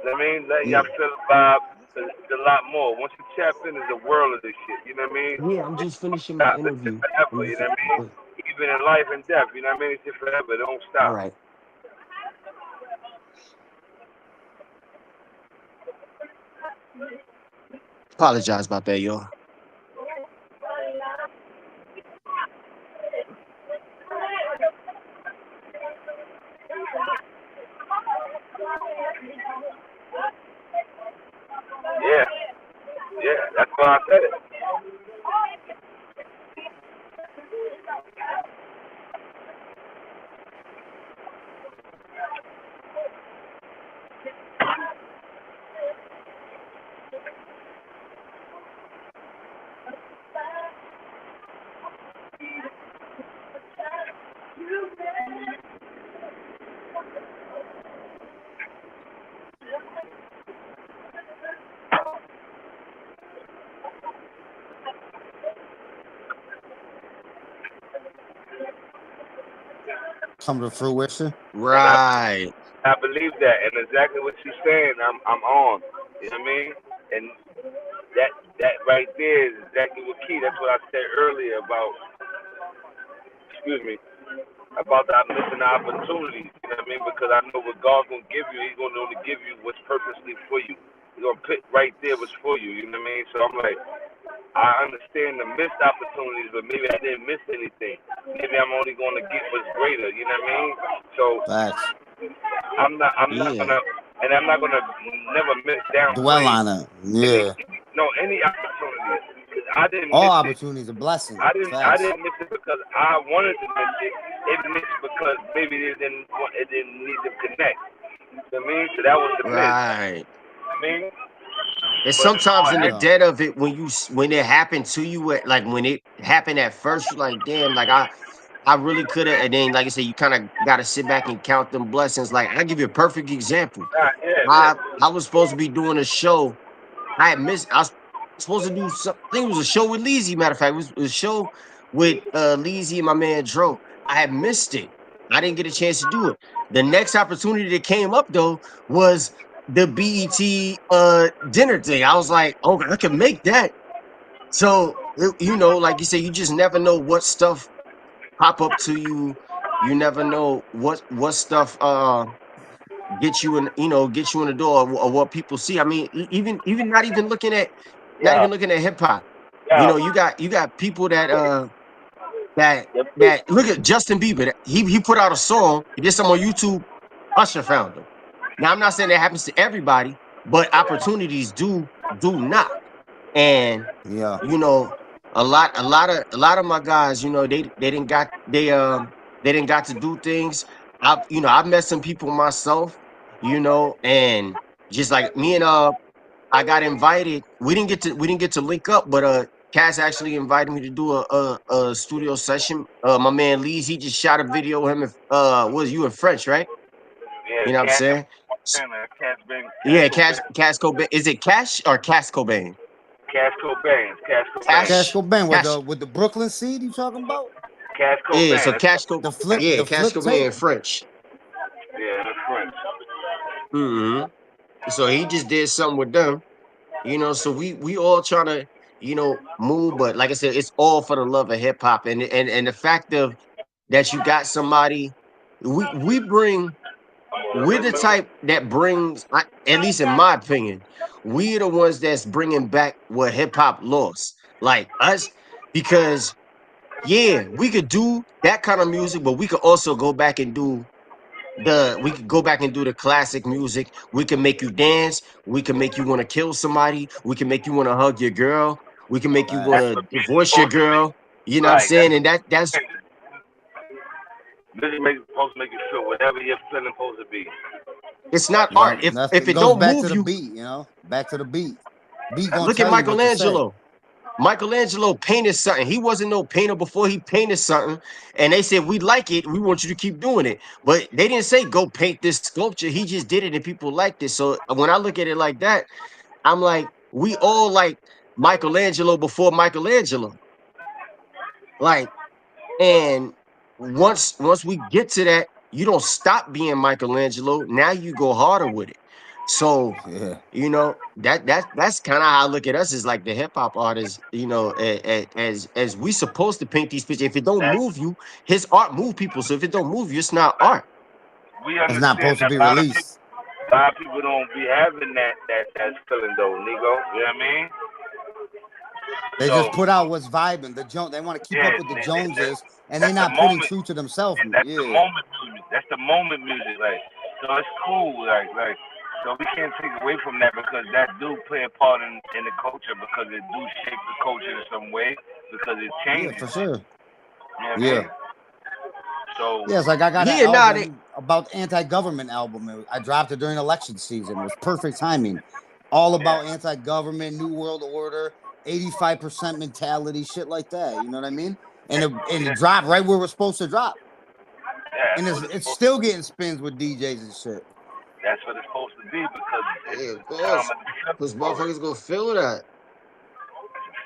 You know what I mean? Letting y'all feel the vibe. It's a lot more. Once you tap in, there's a world of this shit. You know what I mean? Yeah, I'm just finishing my It's interview. forever. You know what I mean? Even in life and death. You know what I mean? It's just forever. It don't stop. All right. Apologize about that, y'all. Yeah, that's why I said it. Come to fruition. Right. I believe that, and exactly what you're saying, I'm on. You know what I mean? And that right there is exactly what key. That's what I said earlier about, about the missing opportunities. You know what I mean? Because I know what God's gonna give you, He's gonna only give you what's purposely for you. He's gonna pick right there what's for you. You know what I mean? So I'm like, I understand the missed opportunities, but maybe I didn't miss anything. Maybe I'm only going to get what's greater. You know what I mean? So I'm not gonna, and I'm not gonna never miss down. Dwell on it. Yeah. Any opportunity. I didn't. All opportunities are blessings. I didn't miss it because I wanted to miss it. It missed because maybe it didn't need to connect. You know what I mean? So that was the miss. Right. I mean. And sometimes in the dead of it, when it happened to you, like when it happened at first, you're like, damn, like I really could have. And then, like I said, you kind of got to sit back and count them blessings. Like I'll give you a perfect example. I was supposed to be doing a show. I was supposed to do something. I think it was a show with Leezy. Matter of fact, it was a show with Leezy and my man Dro. I had missed it. I didn't get a chance to do it. The next opportunity that came up though was the BET dinner thing. I was like, oh, I can make that. So like you said, you just never know what stuff pop up to you. You never know what stuff get you in the door or what people see. I mean, even not even looking at hip hop. You got people that look at Justin Bieber. He put out a song. He did some on YouTube. Usher found him. Now I'm not saying that happens to everybody, but opportunities do knock. And a lot of my guys, they didn't got to do things. I've met some people myself, and just like me and I got invited. We didn't get to link up, but Cass actually invited me to do a studio session. My man Lee's, he just shot a video of him. Was you in French, right? Yeah, you know what I'm saying? Cash Cobain. Is it Cash or Cash Cobain? Cash Cobain. Cash Cobain with the Brooklyn seed you talking about? Cash Cobain. Yeah, so Cash Cobain. Cash Cobain in French. Yeah, in French. Mm-hmm. So he just did something with them. So we all trying to, move, but like I said, it's all for the love of hip hop and the fact of that you got somebody. We're the type that brings, at least in my opinion, we're the ones that's bringing back what hip hop lost, like us, because we could do that kind of music, but we could also go back and do the classic music. We can make you dance. We can make you want to kill somebody. We can make you want to hug your girl. We can make you want to divorce your girl. You know what I'm saying? And that's music supposed to make you feel whatever you're feeling supposed to be. It's not art. If it don't back move to the you, beat, back to the beat. Look at Michelangelo. Michelangelo painted something. He wasn't no painter before he painted something. And they said, we like it. We want you to keep doing it. But they didn't say, go paint this sculpture. He just did it and people liked it. So when I look at it like that, I'm like, we all like Michelangelo before Michelangelo. Like, and once we get to that, you don't stop being Michelangelo. Now you go harder with it. So, Yeah. you know, that's kind of how I look at us as like the hip hop artists, you know, as we supposed to paint these pictures. If it don't move you, his art move people. So if it don't move you, it's not art. We It's not understand supposed to that be a lot of released. people don't be having that feeling though, Nigo. You know what I mean? They So just put out what's vibing. They want to keep yeah, up with the Joneses, and that's they're the not putting moment. true to themselves. That's the Yeah. moment music. That's the moment music. Like, so it's cool. Like, so we can't take away from that because that do play a part in the culture because it do shape the culture in some way because it Yeah, changes. for sure. You know what Yeah. I mean? So Yeah, it's like I got an Yeah, nah, album about anti-government album. I dropped it during election season. It was perfect timing. All about anti-government, new world order, 85% mentality, shit like that. You know what I mean? And it dropped right where we're supposed to drop. yeah, And it's still getting spins with DJs and shit. that's what it's supposed to be because it's yeah, of the time course. of the feeling Because for it. motherfuckers gonna feel that.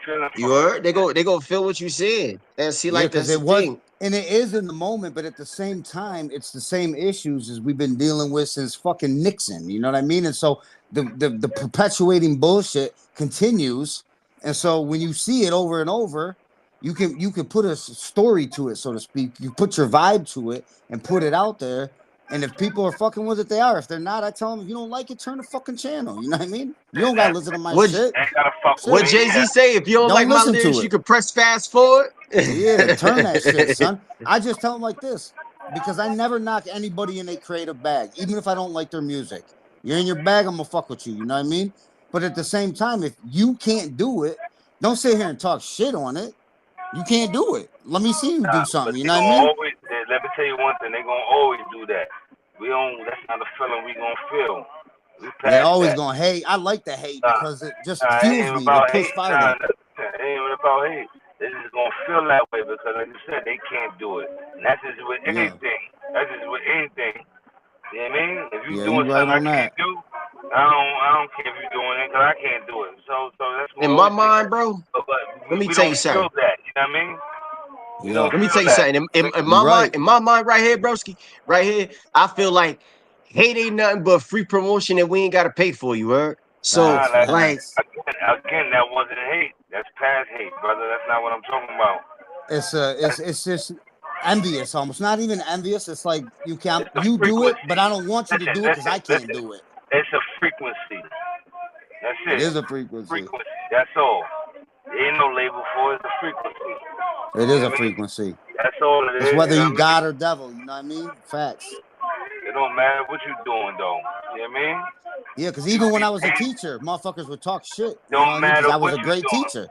Feeling You for it. heard? They go feel what you said. And see, Yeah, like because that's the it was, thing. and it is in the moment, but at the same time, it's the same issues as we've been dealing with since fucking Nixon. You know what I mean? And so the perpetuating bullshit continues. And so when you see it over and over, you can put a story to it, so to speak. You put your vibe to it and put it out there. And if people are fucking with it, they are. If they're not, I tell them, if you don't like it, turn the fucking channel. You know what I mean? You don't gotta listen to my What shit. Ain't gotta fuck with what me. Shit. Jay-Z say? If you don't like Don't my listen to lyrics, you it. can press fast forward. Yeah, turn that shit, son. I just tell them like this because I never knock anybody in a creative bag, even if I don't like their music. You're in your bag, I'm gonna fuck with you. You know what I mean? But at the same time, if you can't do it, don't sit here and talk shit on it. You can't do it. Let me see you do But something. You they know what I gonna mean? always. Let me tell you one thing. They gonna always do that. We don't. That's not a feeling we gonna feel. We They past always that. gonna hate. I like the hate Nah, because it just nah, it ain't fuels even me. They about push hate. fire. Nah, it ain't even about hate. They just gonna feel that way because, like you said, they can't do it. And that's just with Yeah. anything. That's just with anything. You know what I mean? If you Yeah, doing you right something I on can't that. do, I don't care if you're doing it because I can't do it. So that's what In we my always think. mind, bro, But let me we tell don't you feel something. that. You know what I mean? We Yeah. don't Let me feel tell you that. something. You right. In my mind, right here, broski, right here, I feel like hate ain't nothing but free promotion that we ain't gotta pay for. You heard? So, Facts, Like like, facts. again, that wasn't hate. That's past hate, brother. That's not what I'm talking about. It's just envious almost. Not even envious. It's like It's the you do it, but frequency. I don't want you to do it because I can't Listen. do it. It's a frequency. That's It it. is a frequency. Frequency. That's all. There ain't no label for it. It's a frequency. It You is know a what I mean? frequency. That's all it It's is. whether You know you what I mean? God or devil. You know what I mean? Facts. It don't matter what you doing though. You know what I mean? Yeah, because You even when be I was a paid. teacher, motherfuckers would talk shit. You know what Don't I mean? Because matter I was what a you great doing. teacher.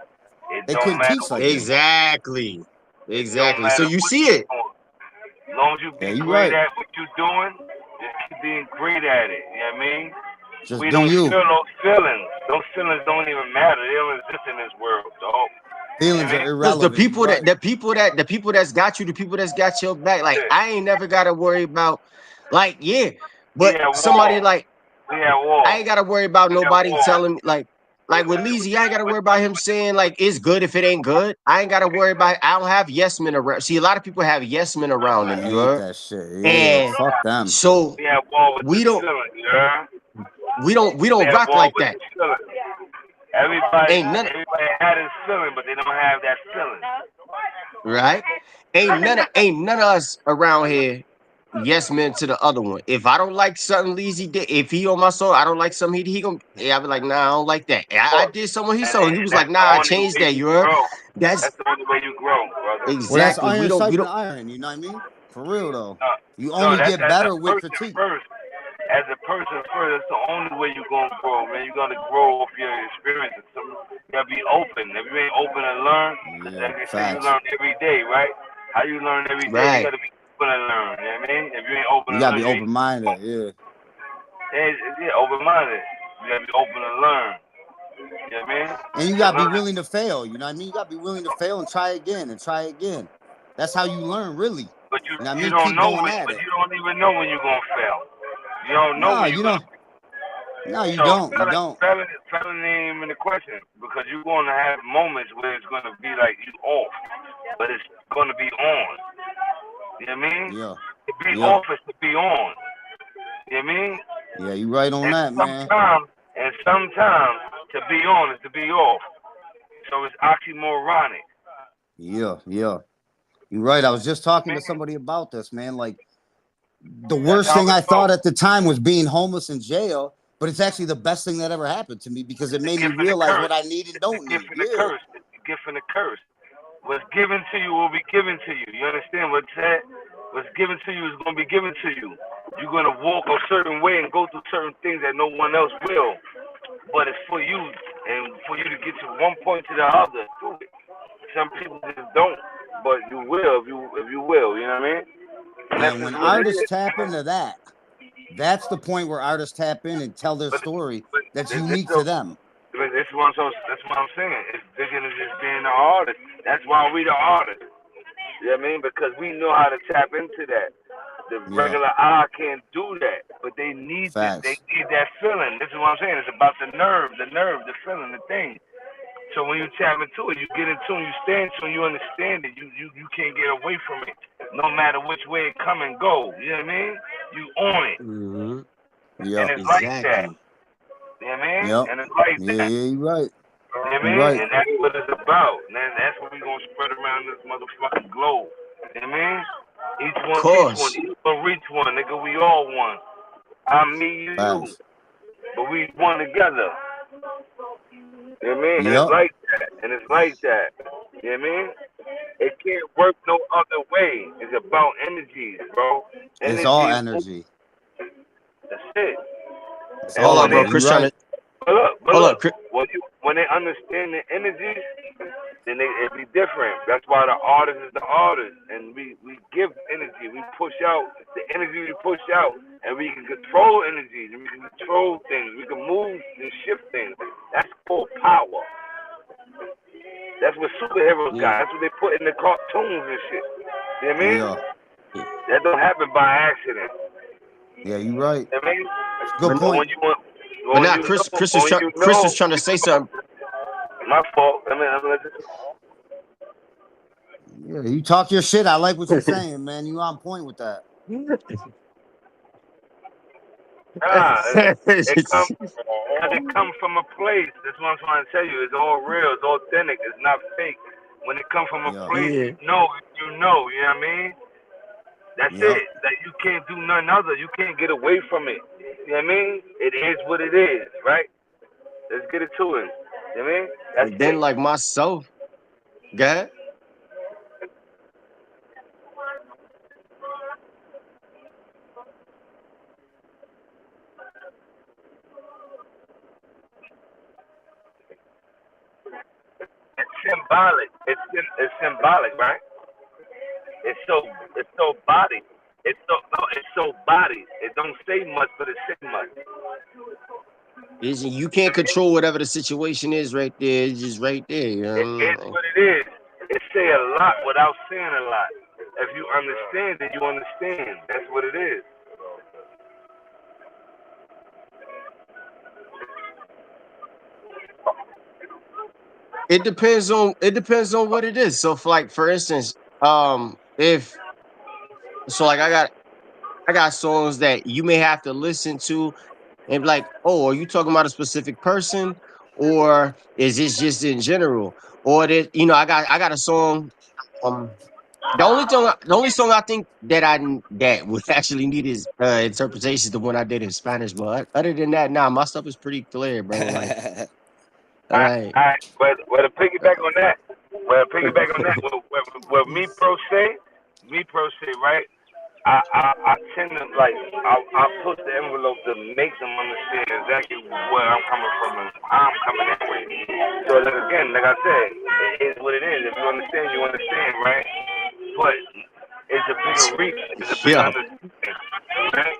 It They don't couldn't matter teach what like you me. exactly. It don't Exactly. So matter you what see you it. doing. As long as you Yeah, be you great right. at what you doing, just keep being great at it. You know what I mean? Just We do don't you. feel those feelings. Those feelings don't even matter. They don't exist in this world, dog. You know Feelings what I are mean? Because irrelevant. You right. the people that's got you, the people that's got your back, like Shit. I ain't never gotta worry about, like, yeah, We but at somebody war. like We at war. I ain't gotta worry about We at nobody war. telling me like with Leezy, I ain't gotta worry about him saying like it's good if it ain't good. I ain't gotta worry about I don't have yes men around. See, a lot of people have yes men around I them, you hate heard? that shit. Yeah, And fuck them. so We at war with we this don't feeling, you know? we We don't at rock war like with that. this feeling. Everybody Ain't none had this feeling, but they don't have that feeling. right? Ain't none of us around here yes men to the other one. If I don't like something Leezy did, if he on my soul, I don't like something he gonna I be like, nah, I don't like that. I did something he saw. He And was like, that's the nah, I only changed way that. you You heard? grow. That's That's the only way you grow, brother. Well, that's exactly. iron We sharpening don't iron. You know what I mean? For real though. No, You no, only that's get as a better with person critique. first. As a person first, that's the only way you're gonna grow, man. You're gonna grow off your experiences. So you gotta be open. If you ain't open to learn, because Yeah, like they say, you facts. learn every day, right? How you learn every day? You right. gotta be open to learn. You know what I mean? If you ain't open You to gotta learn, be you ain't open minded. Yeah. open minded. You gotta be open to learn. You know what I mean? And you To gotta be learn. willing to fail. You know what I mean? You gotta be willing to fail and try again and try again. That's how you learn, really. But You know what I you mean? don't Keep know going when, at but it. you don't even know when you're gonna fail. You don't know No, when you you're gonna. know. No, you So don't. You don't. felony ain't even the question because you're going to have moments where it's going to be like you off, but it's going to be on. You know what I mean? Yeah. To be Yeah. off is to be on. You know what I mean? Yeah, you right on that, man. Sometimes to be on is to be off. So it's oxymoronic. Yeah, yeah. You're right. I was just talking to somebody about this, man. Like, the worst thing I thought at the time was being homeless in jail, but it's actually the best thing that ever happened to me because it made me realize what I need and don't need. It's a gift and a curse. What's given to you will be given to you. You understand what's that? What's given to you is going to be given to you. You're going to walk a certain way and go through certain things that no one else will. But it's for you and for you to get to one point to the other. Some people just don't, but you will if you will. You know what I mean? And when artists tap into that, that's the point where artists tap in and tell their story that's unique to them. That's what I'm saying. It's bigger than just being an artist. That's why we the artists. You know what I mean? Because we know how to tap into that. The regular eye can't do that, but they need it. They need that feeling. This is what I'm saying. It's about the nerve, the feeling, the thing. So when you tap into it, you get in tune, you stand tune, you understand it. You can't get away from it, no matter which way it come and go. You know what I mean? You own it. Mm-hmm. Yeah, and it's like that. You know what I mean? Yep. And it's like that. Yeah, you're right. You know what I mean? Right. And that's what it's about. And that's what we're going to spread around this motherfucking globe. You know what I mean? Each one reach one. Each one reach one. Nigga, we all one. I'm me, you. But we one together. You know what I mean? And it's like that. And it's like that. You know what I mean? It can't work no other way. It's about energies, bro. It's all energy. That's it. Hold on, bro. Chris trying to. Look. When they understand the energies, then it be different. That's why the artist is the artist. And we give energy. We push out the energy we push out. And we can control energies. And we can control things. We can move and shift things. That's called power. That's what superheroes got. That's what they put in the cartoons and shit. You know what I mean? Yeah. That don't happen by accident. Yeah, you're right. You know what I mean? Good point. But now Chris is trying to say something. My fault. Yeah, you talk your shit. I like what you're saying, man. You on point with that. It comes from a place. That's what I'm trying to tell you. It's all real. It's authentic. It's not fake. When it comes from a place, you know. You know what I mean? That's it. That you can't do nothing other. You can't get away from it. You know what I mean? It is what it is, right? Let's get it to it. You know what I mean? That's and then it. like myself, go ahead. It's symbolic. It's symbolic, right? It's so body. It's so body. It don't say much, but it say much. You can't control whatever the situation is right there. It's just right there. You know? It is what it is. It say a lot without saying a lot. If you understand it, you understand. That's what it is. It depends on what it is. So for instance, if so like I got songs that you may have to listen to and be like, oh, are you talking about a specific person, or is this just in general? Or that I got a song. The only song I think that would actually need is interpretation, the one I did in Spanish. But other than that, my stuff is pretty clear, bro. Like, all right. Well, to piggyback on that, well, me pro se, right? I tend to I push the envelope to make them understand exactly where I'm coming from and how I'm coming that way. So again, like I said, it is what it is. If you understand, you understand, right? But it's a bigger reach. It's a bigger understanding, right?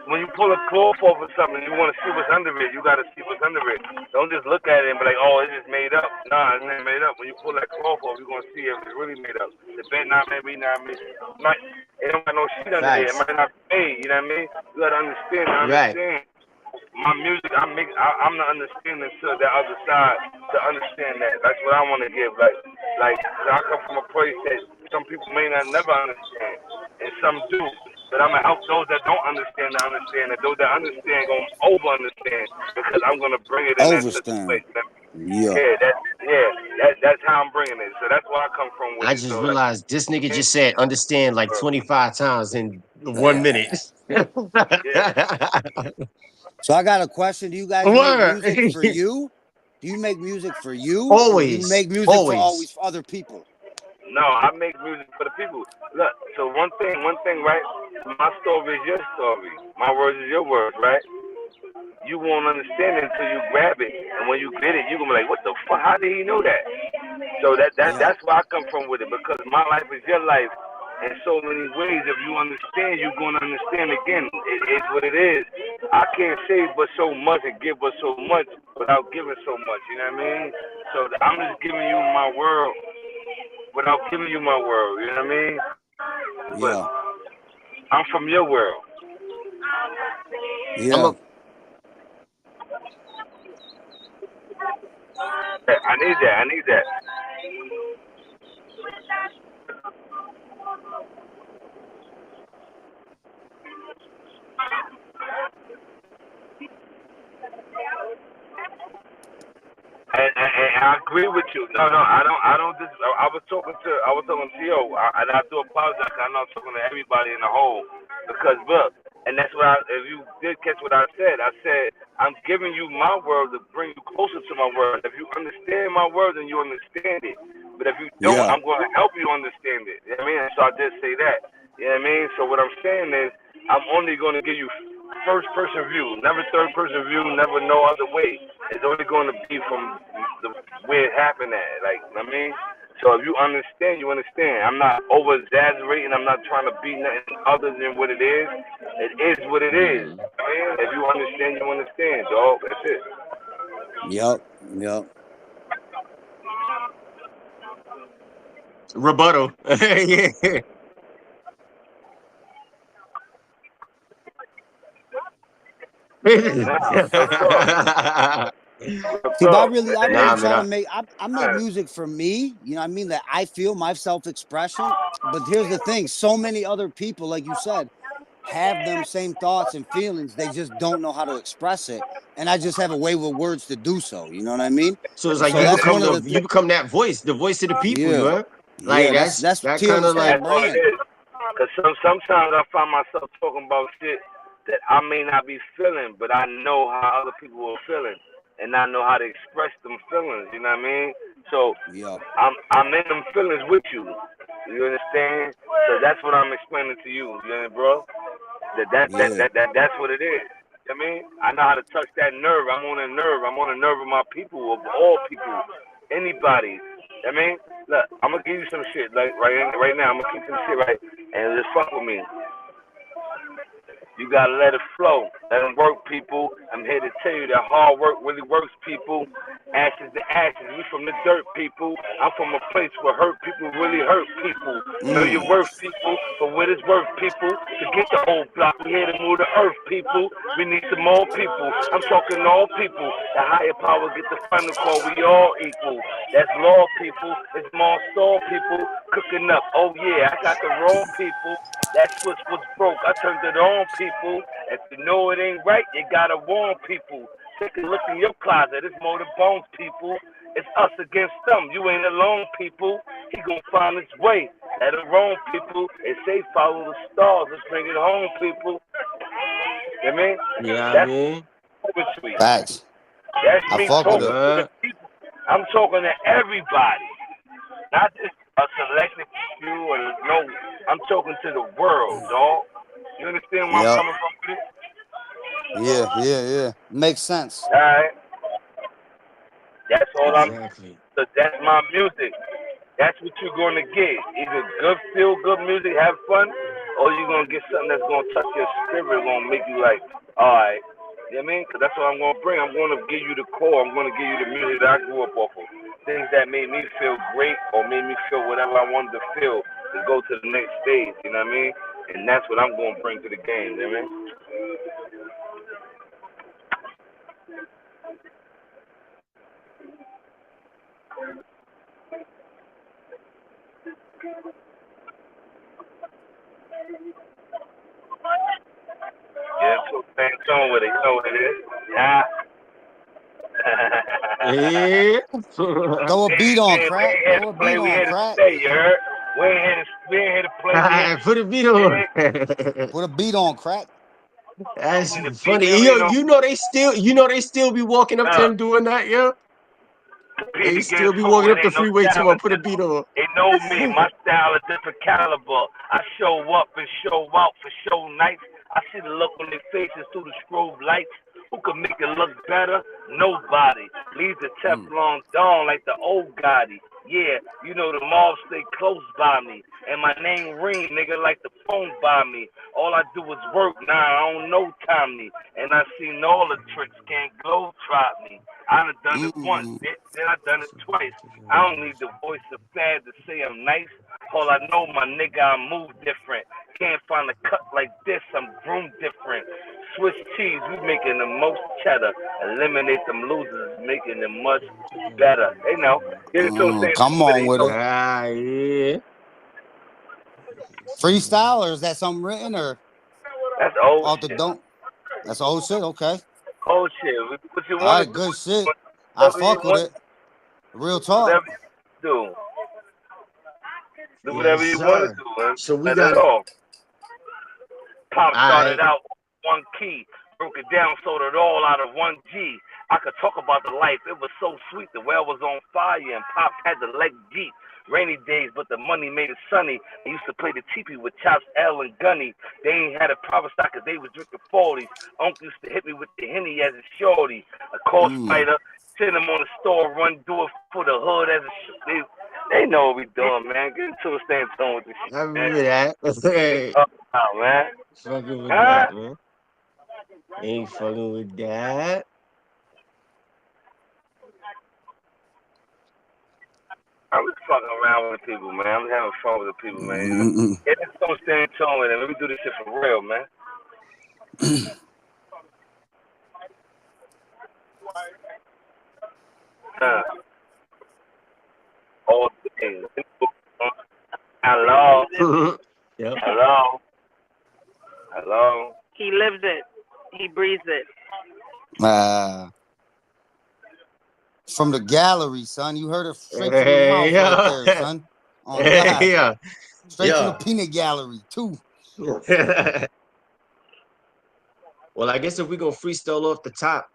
When you pull a cloth off of something, you want to see what's under it. You got to see what's under it. Don't just look at it and be like, oh, it's just made up. Nah, it's not made up. When you pull that cloth off, you're going to see if it's really made up. The bed not maybe not made. It don't got no shit under it. It might not be made. You know what I mean? You got to understand. my music, I'm the understanding to the other side to understand that. That's what I want to give. Like I come from a place that some people may not never understand, and some do. But I'm gonna help those that don't understand to understand, and those that understand gonna over understand because I'm gonna bring it in that situation. That's how I'm bringing it. So that's where I come from with I it. just So realized this nigga just said understand like 25 times in 1 minute. So I got a question. Do you guys make music for you? Do you make music for you? Or do you make music for always for other people? No, I make music for the people. Look, so one thing, right? My story is your story. My words is your words, right? You won't understand it until you grab it, and when you get it, you're gonna be like, "What the fuck? How did he know that?" So that's where I come from with it, because my life is your life in so many ways. If you understand, you're gonna understand again. It is what it is. I can't say but so much and give but so much without giving so much. You know what I mean? So I'm just giving you my world without giving you my world. You know what I mean? But I'm from your world. Yeah. I need that. And I agree with you. No, I don't. I was talking to Theo, and I do apologize. I'm not talking to everybody in the whole, because look, and that's what if you did catch what I said I'm giving you my word to bring you closer to my word. If you understand my word, then you understand it. But if you don't, I'm going to help you understand it. You know what I mean? So I did say that. You know what I mean? So what I'm saying is, I'm only going to give you first person view, never third person view, never no other way. It's only going to be from the where it happened at. Like, you know what I mean? So if you understand, you understand. I'm not over exaggerating. I'm not trying to be nothing other than what it is. It is what it is. If you understand, you understand, dog. That's it. Yep. Rebuttal. Yeah. See, but I really try to make. I make music for me. You know what I mean? That I feel my self-expression. But here's the thing: so many other people, like you said, have them same thoughts and feelings. They just don't know how to express it, and I just have a way with words to do so. You know what I mean? So it's like you become that voice, the voice of the people. You know? Like that's that kind of like. That's all it is. Because sometimes I find myself talking about shit that I may not be feeling, but I know how other people are feeling, and I know how to express them feelings. You know what I mean? So I'm in them feelings with you. You understand? So that's what I'm explaining to you, bro. That's what it is. You know what I mean? I know how to touch that nerve. I'm on a nerve. I'm on a nerve of my people, of all people, anybody. You know what I mean? Look, I'm gonna give you some shit like right now. I'm gonna keep some shit right, and just fuck with me. You gotta let it flow. Let them work, people. I'm here to tell you that hard work really works, people. Ashes to ashes. We from the dirt, people. I'm from a place where hurt people really hurt people. Know your worth, people. For what it's worth, people. To get the whole block, we here to move the earth, people. We need some more people. I'm talking all people. The higher power get the final call. We all equal. That's law, people. It's more soul, people. Cooking up. Oh yeah, I got the raw people. That switch was broke. I turned it on, people. If you know it ain't right, you gotta warn people. Take a look in your closet. It's more than bones, people. It's us against them. You ain't alone, people. He gonna find his way. Let him roam, people. They say follow the stars. Let's bring it home, people. You know what I mean? Yeah, that's man. poetry. Facts. That's I me fuck talking with to the people. I'm talking to everybody. Not just a selected few or no. I'm talking to the world, dog. You understand where I'm coming from with it? Yeah. Makes sense. All right. That's all exactly. So that's my music. That's what you're gonna get. Either good, feel good music, have fun, or you're gonna get something that's gonna touch your spirit, gonna make you like, all right. You know what I mean? Because that's what I'm gonna bring. I'm gonna give you the core. I'm gonna give you the music that I grew up off of. Things that made me feel great or made me feel whatever I wanted to feel to go to the next stage. You know what I mean? And that's what I'm gonna bring to the game. You know what I mean? know what it is. Yeah. Yeah. Throw a beat on, Crack. Throw a beat on, Crack. You heard? We ain't here to play. Put a beat on. Put a beat on, Crack. That's funny. Yo, you know they still be walking up to him doing that, yo. They still be walking up the freeway to put a beat on. They know me. My style is different caliber. I show up and show out for show nights. I see the look on their faces through the strobe lights. Who can make it look better? Nobody. Leave the Teflon down like the old Gotti. Yeah, you know the mob stay close by me. And my name ring, nigga, like the phone by me. All I do is work, nah, I don't know Tommy. And I seen all the tricks, can't globe trot me. I done it once, then I done it twice. I don't need the voice of fad to say I'm nice. All I know, my nigga, I move different. Can't find a cut like this, I'm broom different. Swiss cheese, we making the most cheddar. Eliminate them losers, making them much better. You know, get it to come on with it. Yeah. Freestyle, or is that something written, or that's old off shit. The dome? That's old shit. Okay. Old shit. What you want? All right, good shit. I fuck with it. Real talk. Whatever you do. Do whatever you want to do, man. So we got all. Pop started out one key, broke it down, sold it all out of 1G. I could talk about the life. It was so sweet. The well was on fire, and Pops had the leg deep. Rainy days, but the money made it sunny. I used to play the teepee with Chops, L, and Gunny. They ain't had a proper stock because they was drinking 40s. Uncle used to hit me with the Henny as a shorty. A call spider, send them on the store run, do it for the hood as a they know what we doing, man. Get into a stand tone with this shit. I remember that. Hey. Oh, man. Fucking with that, man. Ain't fucking with that. I'm just fucking around with the people, man. I'm having fun with the people, man. Get into a stand tone with them. Let me do this shit for real, man. All things. Hello. Yep. Hello. Hello. He lives it. He breathes it. From the gallery, son. You heard it straight from the mouth right there, son. On God. Straight from the peanut gallery, too. Well, I guess if we're going to freestyle off the top.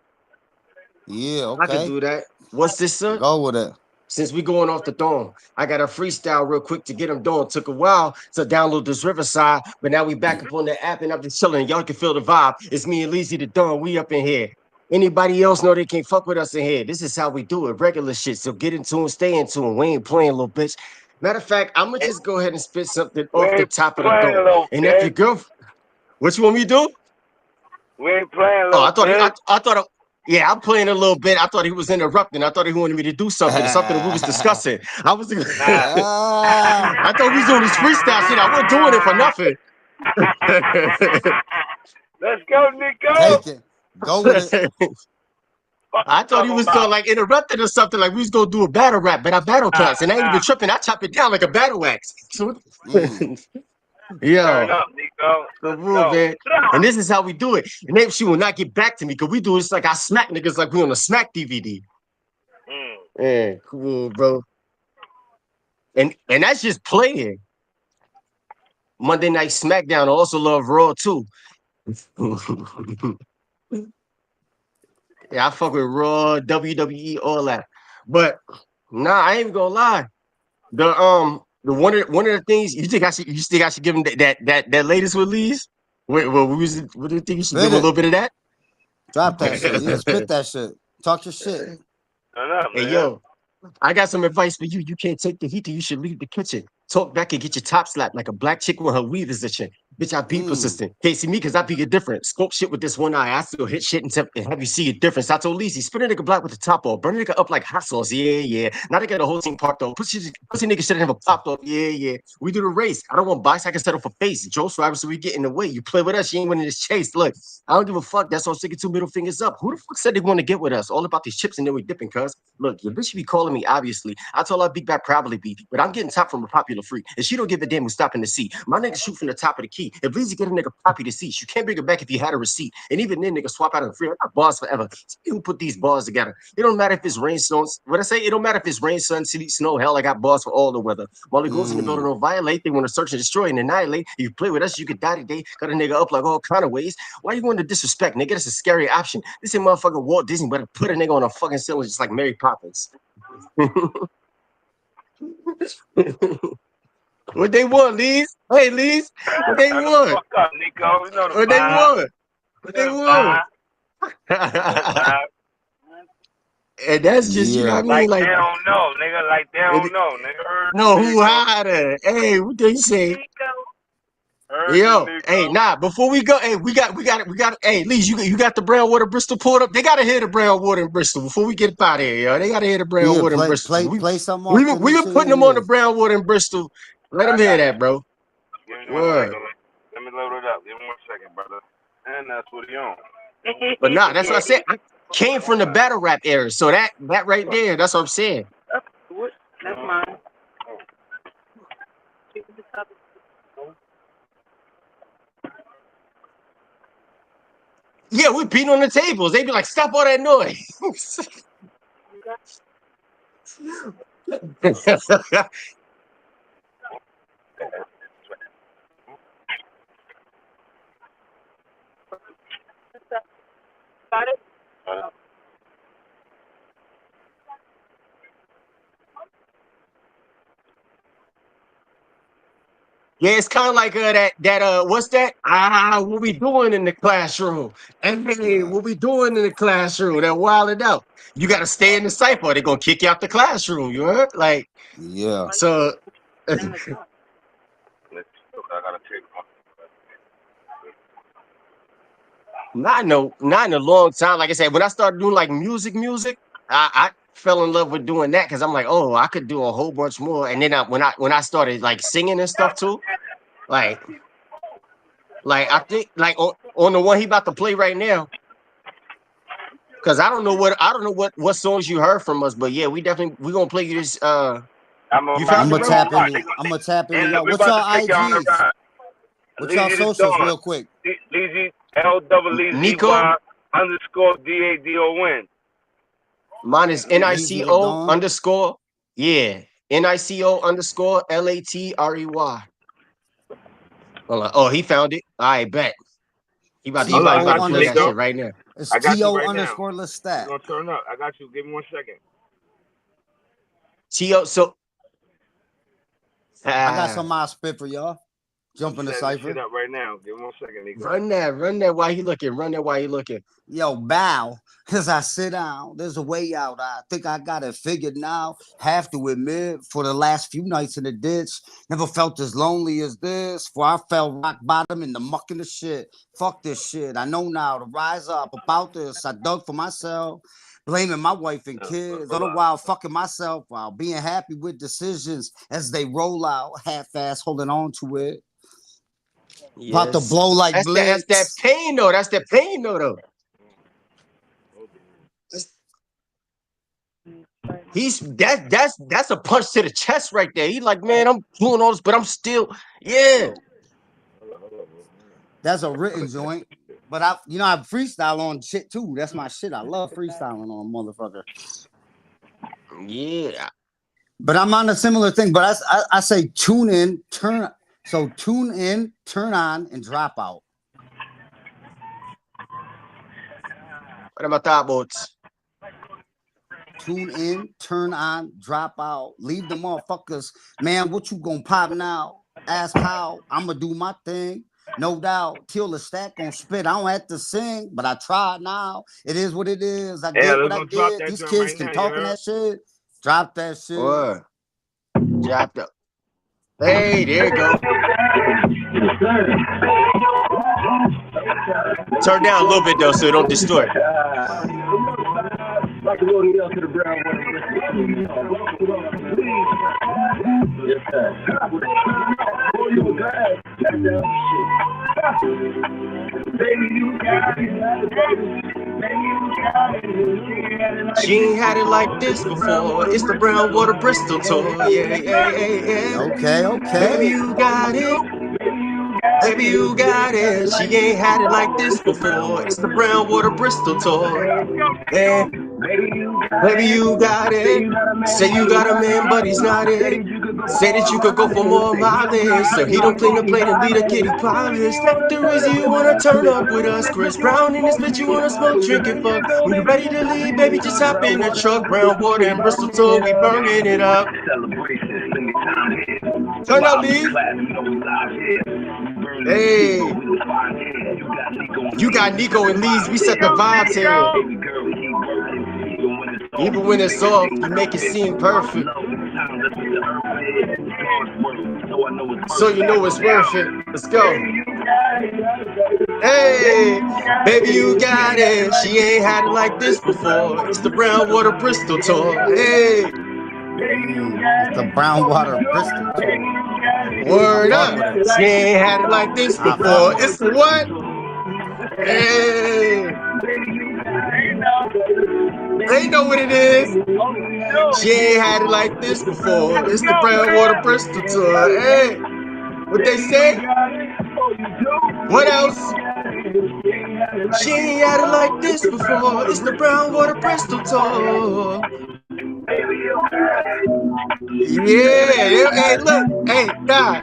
Yeah, okay. I can do that. What's this, sir? Go with it. Since we going off the dome, I got a freestyle real quick to get them done. Took a while to download this Riverside, but now we back up on the app and I'm just chilling. Y'all can feel the vibe. It's me and Leezy the Dawn. We up in here. Anybody else know they can't fuck with us in here? This is how we do it. Regular shit. So get into and stay into it. We ain't playing, little bitch. Matter of fact, I'm gonna just go ahead and spit something off the top of the dome. And if your girl, what you want me to do? We ain't playing. Oh, I thought. Yeah, I'm playing a little bit. I thought he was interrupting. I thought he wanted me to do something we was discussing. I thought we was doing this freestyle shit. I wasn't doing it for nothing. Let's go, Nico. Take it. Go with it. I thought he was going like interrupting or something. Like we was gonna do a battle rap, but I battle cats, and I ain't even tripping. I chop it down like a battle axe. Turn up, Nico. Man. And this is how we do it. And then she will not get back to me because we do this like I smack niggas like we on a smack DVD. Yeah, cool, bro. And that's just playing. Monday Night SmackDown. I also love Raw too. Yeah, I fuck with Raw, WWE, all that. But nah, I ain't gonna lie. The one of the things you think I should give him that latest release? What do you think you should give him a little bit of that? Drop that shit. Yeah, spit that shit. Talk your shit. Hey yo, I got some advice for you. You can't take the heat. You should leave the kitchen. Talk back and get your top slapped like a black chick with her weave position. Bitch, I be persistent. Can't see me because I be a different. Scope shit with this one eye. I still hit shit and have you see a difference. I told Lizzie, spin a nigga black with the top off. Burn a nigga up like hot sauce. Yeah. Now they got the whole team parked off. Pussy nigga should have popped off. Yeah. We do the race. I don't want box. I can settle for face. Joe Swagger, so we get in the way. You play with us, you ain't winning this chase. Look, I don't give a fuck. That's all sticking two middle fingers up. Who the fuck said they want to get with us? All about these chips and then we dipping, cuz. Look, your bitch should be calling me, obviously. I told her Big Back probably be, but I'm getting top from a popular freak. And she don't give a damn who's stopping the seat. My nigga shoot from the top of the key. If Bleezy get a nigga poppy the seats, you can't bring it back if you had a receipt. And even then, nigga swap out of the free. I got bars forever. Who put these bars together? It don't matter if it's rain, snow. What I say? It don't matter if it's rain, sun, sleet, snow, hell. I got bars for all the weather. While it goes in the building, don't violate. They want to search and destroy and annihilate. If you play with us, you could die today. Got a nigga up like all kind of ways. Why you going to disrespect, nigga? That's a scary option. This ain't motherfucking Walt Disney, but put a nigga on a fucking cylinder just like Mary Poppins. What they want, Lees? Hey, Lees. What they want? Fuck up, Nico. What they want? What they want? And that's just, you know what I mean? Like they don't know, nigga. Like they don't know, nigga. No, who harder? Hey, what they say? Yo, hey, nah, before we go, hey, we got, hey, Lees, you got the brown water Bristol pulled up. They gotta hear the brown water in Bristol before we get up out of here, yo. They gotta hear the brown water in Bristol. Play something we been putting them on the brown water in Bristol. Let them hear that, bro. Word. Let me load it up. Give me 1 second, brother. And that's what he on. But nah, that's what I said. I came from the battle rap era, so that right there, that's what I'm saying. That's mine. Yeah, we beating on the tables. They be like, stop all that noise. Got it? Yeah, it's kind of like what's that? What we doing in the classroom? And hey, what we doing in the classroom? That wilding out. You got to stay in the cipher. They're gonna kick you out the classroom. You heard? Like, yeah. So, not in a long time. Like I said, when I started doing like music, I fell in love with doing that because I'm like, oh, I could do a whole bunch more. And then when I started like singing and stuff too, like I think like on the one he about to play right now, because I don't know what songs you heard from us, but yeah, we gonna play you this. I'm gonna tap in. What's y'all IGs? What's y'all socials real quick? Nico _DADON. Mine is NICO _ yeah, NICO _ LATREY. Oh, he found it. I bet. He about to play that shit right now. It's TO _ Lestat. Gonna turn up. I got you. Give me 1 second. TO. So I got some I spit for y'all. Jump in the cipher. Up right now. Give me 1 second, Nico. Run that while you looking. Yo, bow. As I sit down, there's a way out. I think I got it figured now. Have to admit, for the last few nights in the ditch, never felt as lonely as this. For I fell rock bottom in the muck and the shit. Fuck this shit. I know now to rise up about this. I dug for myself, blaming my wife and kids, all the while fucking myself while being happy with decisions as they roll out, half-ass holding on to it. Yes. About to blow like blitz. That's that pain though. That's that pain though. That's a punch to the chest right there. He's like, man, I'm doing all this, but I'm still, yeah. That's a written joint. But I freestyle on shit too. That's my shit. I love freestyling on motherfucker. Yeah. But I'm on a similar thing. But I say tune in, turn on, and drop out. What about that, boats? Tune in, turn on, drop out. Leave the motherfuckers. Man, what you gonna pop now? Ask how. I'ma do my thing. No doubt. Till the stack gonna spit. I don't have to sing, but I try now. It is what it is. I get what I get. These kids can talk in that shit. Drop that shit. What? Drop the. Hey, there you go. Turn down a little bit though, so it don't distort. Like a little yell to the brown one. Yes, sir. Baby, you got it. Baby, you She ain't had it like this before. It's the Brown Water Bristol tour. Yeah, yeah, yeah, yeah. Okay. Baby, you got it. Baby, you got it. She ain't had it like this before. It's the Brown Water Bristol tour. Yeah. Baby, you got it. Say you got a man, but he's not it. Say that you could go for more mileage, so he don't clean the plate and leave the kitty polished. The reason you wanna turn up with us, Chris Brown in this bitch, you wanna smoke, drink, and fuck. When you ready to leave, baby, just hop in the truck. Brown Water and Bristol tour, we burning it up. Turn up, Lee. Hey, you got Nico and Lee's. We set the vibes here. Even when it's off, you make it seem perfect. So you know it's worth it. Let's go. Hey, baby, you got it. She ain't had it like this before. It's the Brown Water Bristol tour. Hey. It's the Brown Water Bristol tour. Word up. She ain't had it like this before. It's the what? Hey. They know what it is. She ain't had it like this before. It's the Brown Water Bristol tour. Hey. What they say? What else? She ain't had it like this before. It's the Brown Water Bristol tour. Yeah. Hey, look. Hey, nah.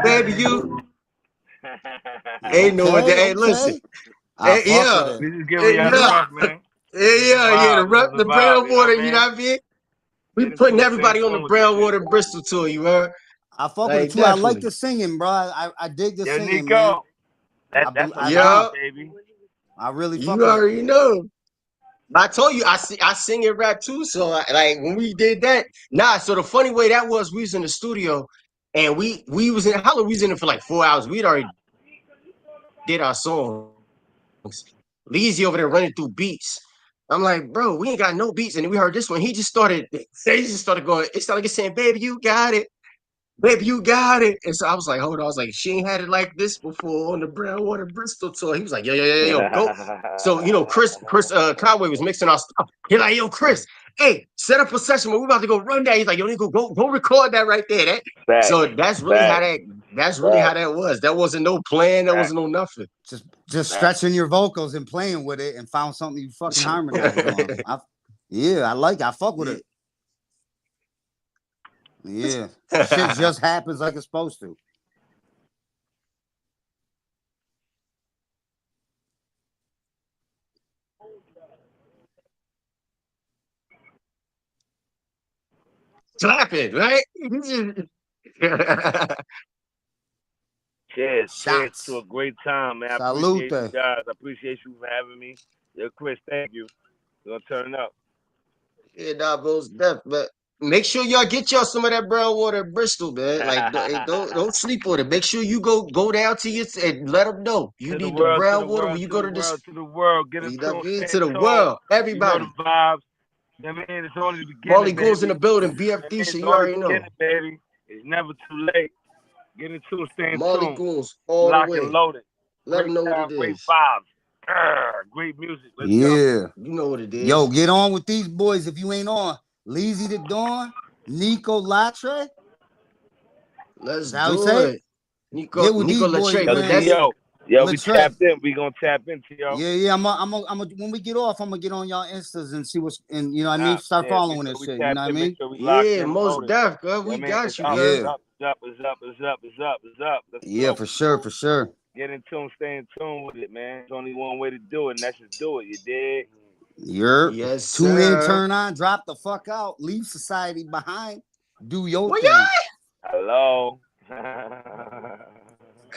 Baby, you ain't no what they. Hey, listen. Hey, yeah. We just giving y'all the rough, man. Yeah. The Brown Water, you know what I mean? We putting everybody on the Brown Water Bristol tour, you heard? I fuck with it too. Definitely. I like the singing, bro. I dig the singing, Nico. Man. That's baby. I really fuck you with already know. I told you I sing and rap too. So like when we did that, so the funny way that was, we was in the studio and we was in how long we was in it for like 4 hours. We'd already did our songs. Leezy over there running through beats. I'm like, bro, we ain't got no beats. And then we heard this one. He just started going, it started like saying, baby, you got it. Baby, you got it. And so I was like, hold on. I was like, she ain't had it like this before on the Brown Water Bristol tour. He was like, yo, go. So, you know, Chris Conway was mixing our stuff. He's like, yo, Chris, hey, set up a session where we about to go run that. He's like, yo, nigga, go record that right there. So that's really how that was. That wasn't no plan. That wasn't no nothing. Just stretching your vocals and playing with it and found something you fucking harmonize on. I like it. I fuck with it. Yeah. Shit just happens like it's supposed to. Clapping, right? Cheers to a great time, man. I appreciate you guys. I appreciate you for having me. Yo, Chris, thank you. We're gonna turn up. Yeah, bros, but make sure y'all get y'all some of that Brown Water Bristol, man. Like don't sleep on it. Make sure you go down to your and let them know you need the Brown Water when you go to this. To the world, get it to the world, everybody. You know the vibes. I mean, it's only the beginning. Marley Goons in the building, BFD shit, you already know. Baby, it's never too late. Get into it, stay in Marley tune. Goons all Lock the way. And loaded. Let them know what it is. Great vibes. Great music. Let's go. You know what it is. Yo, get on with these boys if you ain't on. Leezy the Dawn, Nico Latre. Let's do it. Nico Latre. Yo, we tapped in. We gonna tap into y'all. Yeah. I'm when we get off, I'm gonna get on y'all Instas and see what's and you know what I mean. Start following this shit. You know what I mean? Most def, girl. We got you, girl. It's up. Yeah, for sure. Get in tune, stay in tune with it, man. There's only one way to do it, and that's just do it. You dig? Yes, tune in, turn on, drop the fuck out, leave society behind, do your thing. Hello.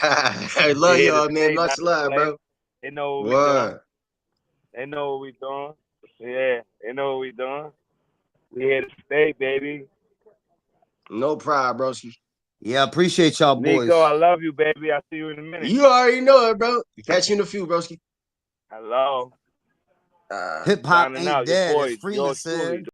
I love y'all, man. Much love, bro. They know what we doing. They know what we doing. Yeah, they know what we doing. We here to stay, baby. No pride, broski. Yeah, appreciate y'all, boys. Nico, I love you, baby. I'll see you in a minute. You already know it, bro. Catch you in a few, broski. Hello. Hip hop ain't dead, as Freeman said.